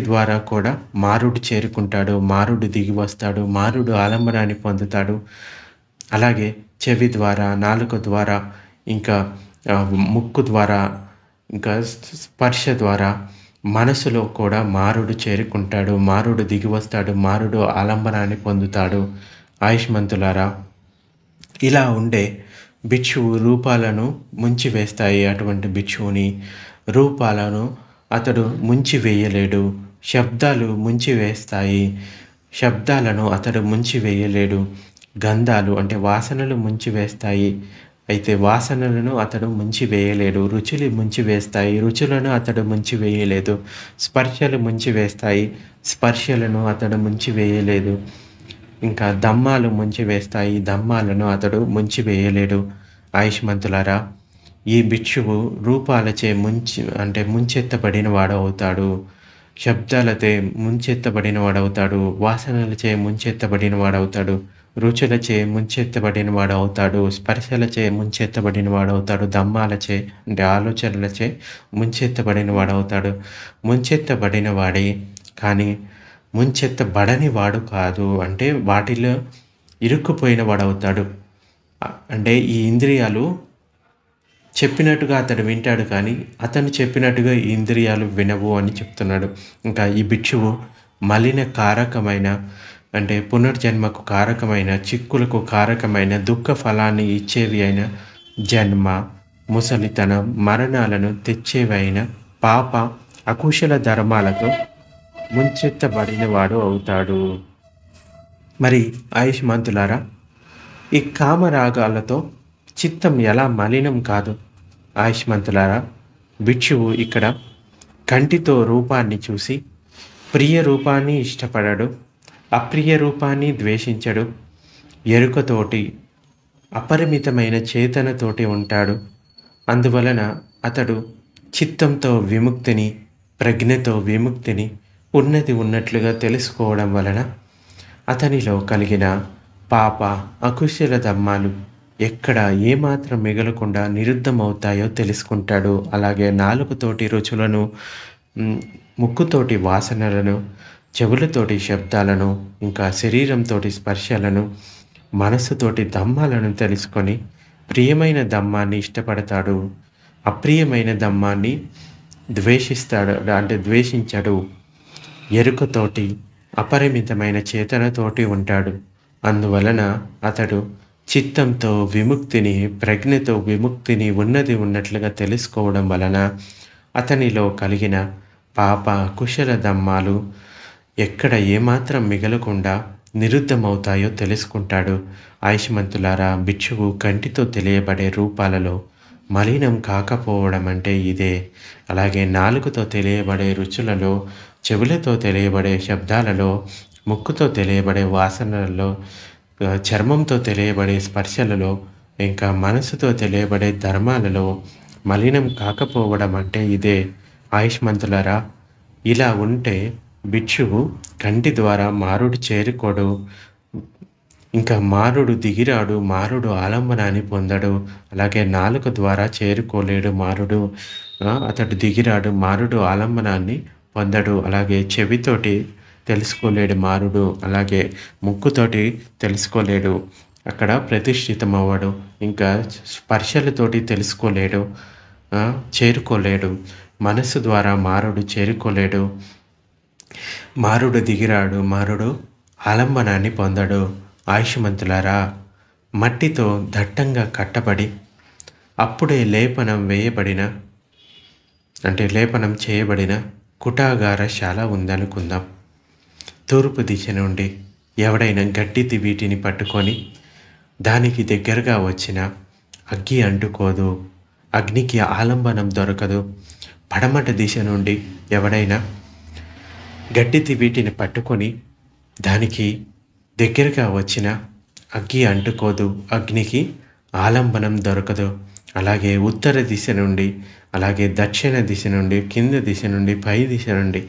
ద్వారా కూడా మారుడు చేరుకుంటాడు, మారుడు దిగి వస్తాడు, మారుడు ఆలంబనాన్ని పొందుతాడు. అలాగే చెవి ద్వారా, నాలుక ద్వారా, ఇంకా ముక్కు ద్వారా, ఇంకా స్పర్శ ద్వారా మనసులో కూడా మారుడు చేరుకుంటాడు, మారుడు దిగి వస్తాడు, మారుడు ఆలంబనాన్ని పొందుతాడు. ఆయుష్మంతులారా, ఇలా ఉండే భిక్షువు రూపాలను ముంచివేస్తాయి. అటువంటి భిక్షువుని రూపాలను అతడు ముంచివేయలేడు. శబ్దాలు ముంచివేస్తాయి, శబ్దాలను అతడు ముంచివేయలేడు. గంధాలు అంటే వాసనలు ముంచివేస్తాయి, అయితే వాసనలను అతడు ముంచివేయలేడు. రుచులు ముంచివేస్తాయి, రుచులను అతడు ముంచివేయలేదు. స్పర్శలు ముంచివేస్తాయి, స్పర్శలను అతడు ముంచివేయలేదు. ఇంకా దమ్మాలు ముంచివేస్తాయి, దమ్మాలను అతడు ముంచివేయలేడు. ఆయుష్మంతులారా, ఈ భిక్షువు రూపాలచే ముంచెత్తబడిన వాడవుతాడు, శబ్దాలచే ముంచెత్తబడిన వాడవుతాడు, వాసనలచే ముంచెత్తబడిన వాడవుతాడు, రుచులచే ముంచెత్తబడిన వాడవుతాడు, స్పర్శలచే ముంచెత్తబడిన వాడవుతాడు, దమ్మాలచే అంటే ఆలోచనలచే ముంచెత్తబడిన వాడవుతాడు. ముంచెత్తబడిన వాడే కానీ ముంచెత్తబడని వాడు కాదు, అంటే వాటిలో ఇరుక్కుపోయిన వాడవుతాడు. అంటే ఈ ఇంద్రియాలు చెప్పినట్టుగా అతడు వింటాడు, కానీ అతను చెప్పినట్టుగా ఈ ఇంద్రియాలు వినవు అని చెప్తున్నాడు. ఇంకా ఈ భిక్షువు మలిన కారకమైన, అంటే పునర్జన్మకు కారకమైన, చిక్కులకు కారకమైన, దుఃఖ ఫలాన్ని ఇచ్చేవి అయిన జన్మ, ముసలితనం, మరణాలను తెచ్చేవి అయిన పాప అకుశల ధర్మాలతో ముంచెత్తబడిన వాడు అవుతాడు. మరి ఆయుష్మంతులారా, ఈ కామరాగాలతో చిత్తం ఎలా మలినం కాదు? ఆయుష్మంతులారా, భిక్షువు ఇక్కడ కంటితో రూపాన్ని చూసి ప్రియ రూపాన్ని ఇష్టపడడు, అప్రియ రూపాన్ని ద్వేషించడు. ఎరుకతోటి అపరిమితమైన చేతనతోటి ఉంటాడు. అందువలన అతడు చిత్తంతో విముక్తిని, ప్రజ్ఞతో విముక్తిని ఉన్నది ఉన్నట్లుగా తెలుసుకోవడం వలన అతనిలో కలిగిన పాప అకుశల ధమ్మాలు ఎక్కడ ఏమాత్రం మిగలకుండా నిరుద్ధమవుతాయో తెలుసుకుంటాడు. అలాగే నాలుకతోటి రుచులను, ముక్కుతోటి వాసనలను, చెవులతోటి శబ్దాలను, ఇంకా శరీరంతో స్పర్శలను, మనస్సుతోటి దమ్మాలను తెలుసుకొని ప్రియమైన దమ్మాన్ని ఇష్టపడతాడు, అప్రియమైన దమ్మాన్ని ద్వేషించడు. ఎరుకతోటి అపరిమితమైన చేతనతోటి ఉంటాడు. అందువలన అతడు చిత్తంతో విముక్తిని, ప్రజ్ఞతో విముక్తిని ఉన్నది ఉన్నట్లుగా తెలుసుకోవడం వలన అతనిలో కలిగిన పాప కుశల దమ్మాలు ఎక్కడ ఏమాత్రం మిగలకుండా నిరుద్ధమవుతాయో తెలుసుకుంటాడు. ఆయుష్మంతులారా, భిక్షువు కంటితో తెలియబడే రూపాలలో మలినం కాకపోవడం అంటే ఇదే. అలాగే నాలుకతో తెలియబడే రుచులలో, చెవులతో తెలియబడే శబ్దాలలో, ముక్కుతో తెలియబడే వాసనలలో, చర్మంతో తెలియబడే స్పర్శలలో, ఇంకా మనసుతో తెలియబడే ధర్మాలలో మలినం కాకపోవడం అంటే ఇదే. ఆయుష్మంతులారా, ఇలా ఉంటే భిక్షువు కంటి ద్వారా మారుడు చేరుకోడు, ఇంకా మారుడు దిగిరాడు, మారుడు ఆలంబనాన్ని పొందడు. అలాగే నాలుక ద్వారా చేరుకోలేడు మారుడు, అతడు దిగిరాడు, మారుడు ఆలంబనాన్ని పొందడు. అలాగే చెవితోటి తెలుసుకోలేడు మారుడు, అలాగే ముక్కుతోటి తెలుసుకోలేడు, అక్కడ ప్రతిష్ఠితం అవ్వడు. ఇంకా స్పర్శలతోటి తెలుసుకోలేడు, చేరుకోలేడు. మనస్సు ద్వారా మారుడు చేరుకోలేడు, మారుడు దిగిరాడు, మారుడు ఆలంబనాన్ని పొందడు. ఆయుష్మంతులారా, మట్టితో దట్టంగా కట్టబడి అప్పుడే లేపనం చేయబడిన కుటాగారశాల ఉందనుకుందాం. తూర్పు దిశ నుండి ఎవడైనా గడ్డి వీటిని పట్టుకొని దానికి దగ్గరగా వచ్చిన అగ్గి అంటుకోదు, అగ్నికి ఆలంబనం దొరకదు. పడమట దిశ నుండి ఎవడైనా గడ్డి వీటిని పట్టుకొని దానికి దగ్గరగా వచ్చిన అగ్గి అంటుకోదు, అగ్నికి ఆలంబనం దొరకదు. అలాగే ఉత్తర దిశ నుండి, అలాగే దక్షిణ దిశ నుండి, కింద దిశ నుండి, పై దిశ నుండి,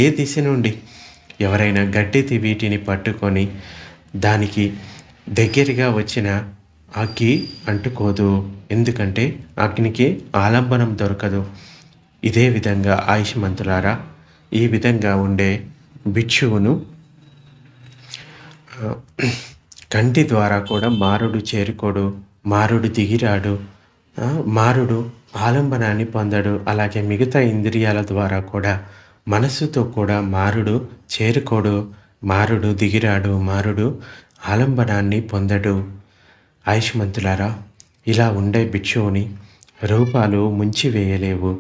ఏ దిశ నుండి ఎవరైనా గడ్డి వీటిని పట్టుకొని దానికి దగ్గరగా వచ్చిన అగ్గి అంటుకోదు, ఎందుకంటే అగ్నికి ఆలంబనం దొరకదు. ఇదే విధంగా ఆయుష్మంతులారా, ఈ విధంగా ఉండే భిక్షువును కంటి ద్వారా కూడా మారుడు చేరుకోడు, మారుడు దిగిరాడు, మారుడు ఆలంబనాన్ని పొందడు. అలాగే మిగతా ఇంద్రియాల ద్వారా కూడా, మనస్సుతో కూడా మారుడు చేరుకోడు, మారుడు దిగిరాడు, మారుడు ఆలంబనాన్ని పొందడు. ఆయుష్మంతులారా, ఇలా ఉండే భిక్షువుని రూపాలు ముంచివేయలేవు.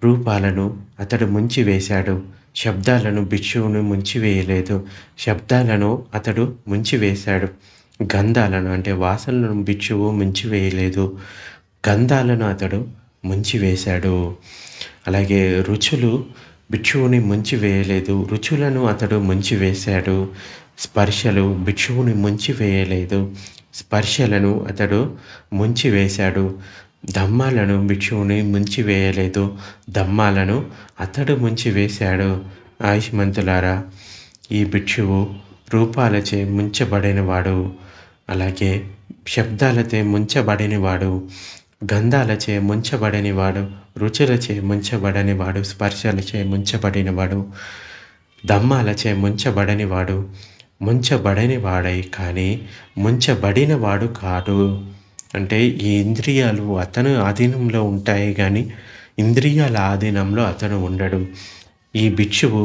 రూపాలను అతడు ముంచివేశాడు, శబ్దాలను భిక్షువును ముంచివేయలేదు. శబ్దాలను అతడు ముంచివేశాడు, గంధాలను అంటే వాసనలను భిక్షువు ముంచివేయలేదు, గంధాలను అతడు ముంచివేశాడు. అలాగే రుచులు భిక్షువుని ముంచివేయలేదు, రుచులను అతడు ముంచివేశాడు. స్పర్శలు భిక్షువుని ముంచివేయలేదు, స్పర్శలను అతడు ముంచివేశాడు. దమ్మాలను భిక్షువుని ముంచివేయలేదు, దమ్మాలను అతడు ముంచివేశాడు. ఆయుష్మంతులారా, ఈ భిక్షువు రూపాలచే ముంచబడినవాడు, అలాగే శబ్దాలచే ముంచబడినవాడు, గంధాలచే ముంచబడినవాడు, రుచులచే ముంచబడినవాడు, స్పర్శలచే ముంచబడినవాడు, దమ్మాలచే ముంచబడినవాడు. ముంచబడినవాడై కానీ ముంచబడినవాడు కాడు. అంటే ఈ ఇంద్రియాలు అతను ఆధీనంలో ఉంటాయి కానీ ఇంద్రియాల ఆధీనంలో అతను ఉండడు. ఈ భిక్షువు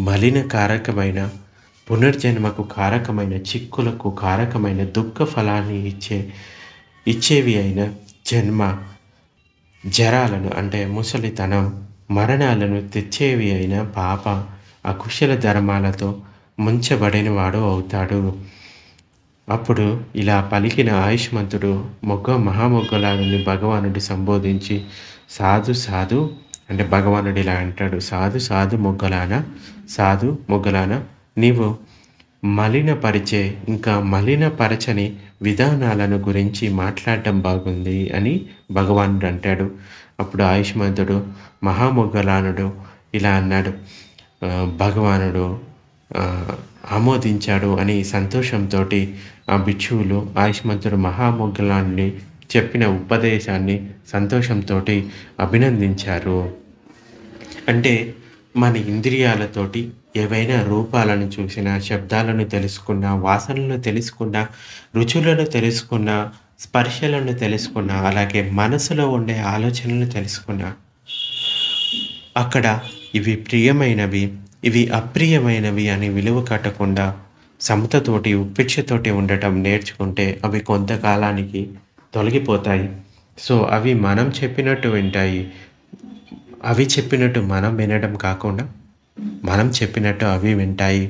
మలిన కారకమైన, పునర్జన్మకు కారకమైన, చిక్కులకు కారకమైన, దుఃఖ ఫలాన్ని ఇచ్చేవి అయిన జన్మ జరాలను అంటే ముసలితనం, మరణాలను తెచ్చేవి అయిన పాప అకుశల ధర్మాలతో ముంచబడినవాడు అవుతాడు. అప్పుడు ఇలా పలికిన ఆయుష్మంతుడు మహామొగ్గలాలని భగవానుడి సంబోధించి, సాధు సాధు అంటే భగవానుడు ఇలా అంటాడు, సాధు సాధు మొగ్గలాన నీవు మలినపరిచే ఇంకా మలినపరచని విధానాలను గురించి మాట్లాడటం బాగుంది అని భగవానుడు అంటాడు. అప్పుడు ఆయుష్మంతుడు మహామొగ్గలానుడు ఇలా అన్నాడు, భగవానుడు ఆమోదించాడు అని సంతోషంతో ఆ భిక్షువులు ఆయుష్మంతుడు మహామొగ్గలాన్ని చెప్పిన ఉపదేశాన్ని సంతోషంతో అభినందించారు. అంటే మన ఇంద్రియాలతోటి ఏవైనా రూపాలను చూసినా, శబ్దాలను తెలుసుకున్నా, వాసనలను తెలుసుకున్నా, రుచులను తెలుసుకున్నా, స్పర్శలను తెలుసుకున్నా, అలాగే మనసులో ఉండే ఆలోచనలను తెలుసుకున్నా, అక్కడ ఇవి ప్రియమైనవి, ఇవి అప్రియమైనవి అని విలువ కట్టకుండా సమతతోటి, ఉపేక్షతోటి ఉండటం నేర్చుకుంటే అవి కొంతకాలానికి తొలగిపోతాయి. సో అవి మనం చెప్పినట్టు వింటాయి. అవి చెప్పినట్టు మనం వినడం కాకుండా మనం చెప్పినట్టు అవి వింటాయి.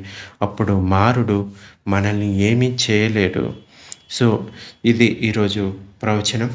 అప్పుడు మారుడు మనల్ని ఏమీ చేయలేడు. సో ఇది ఈరోజు ప్రవచనం.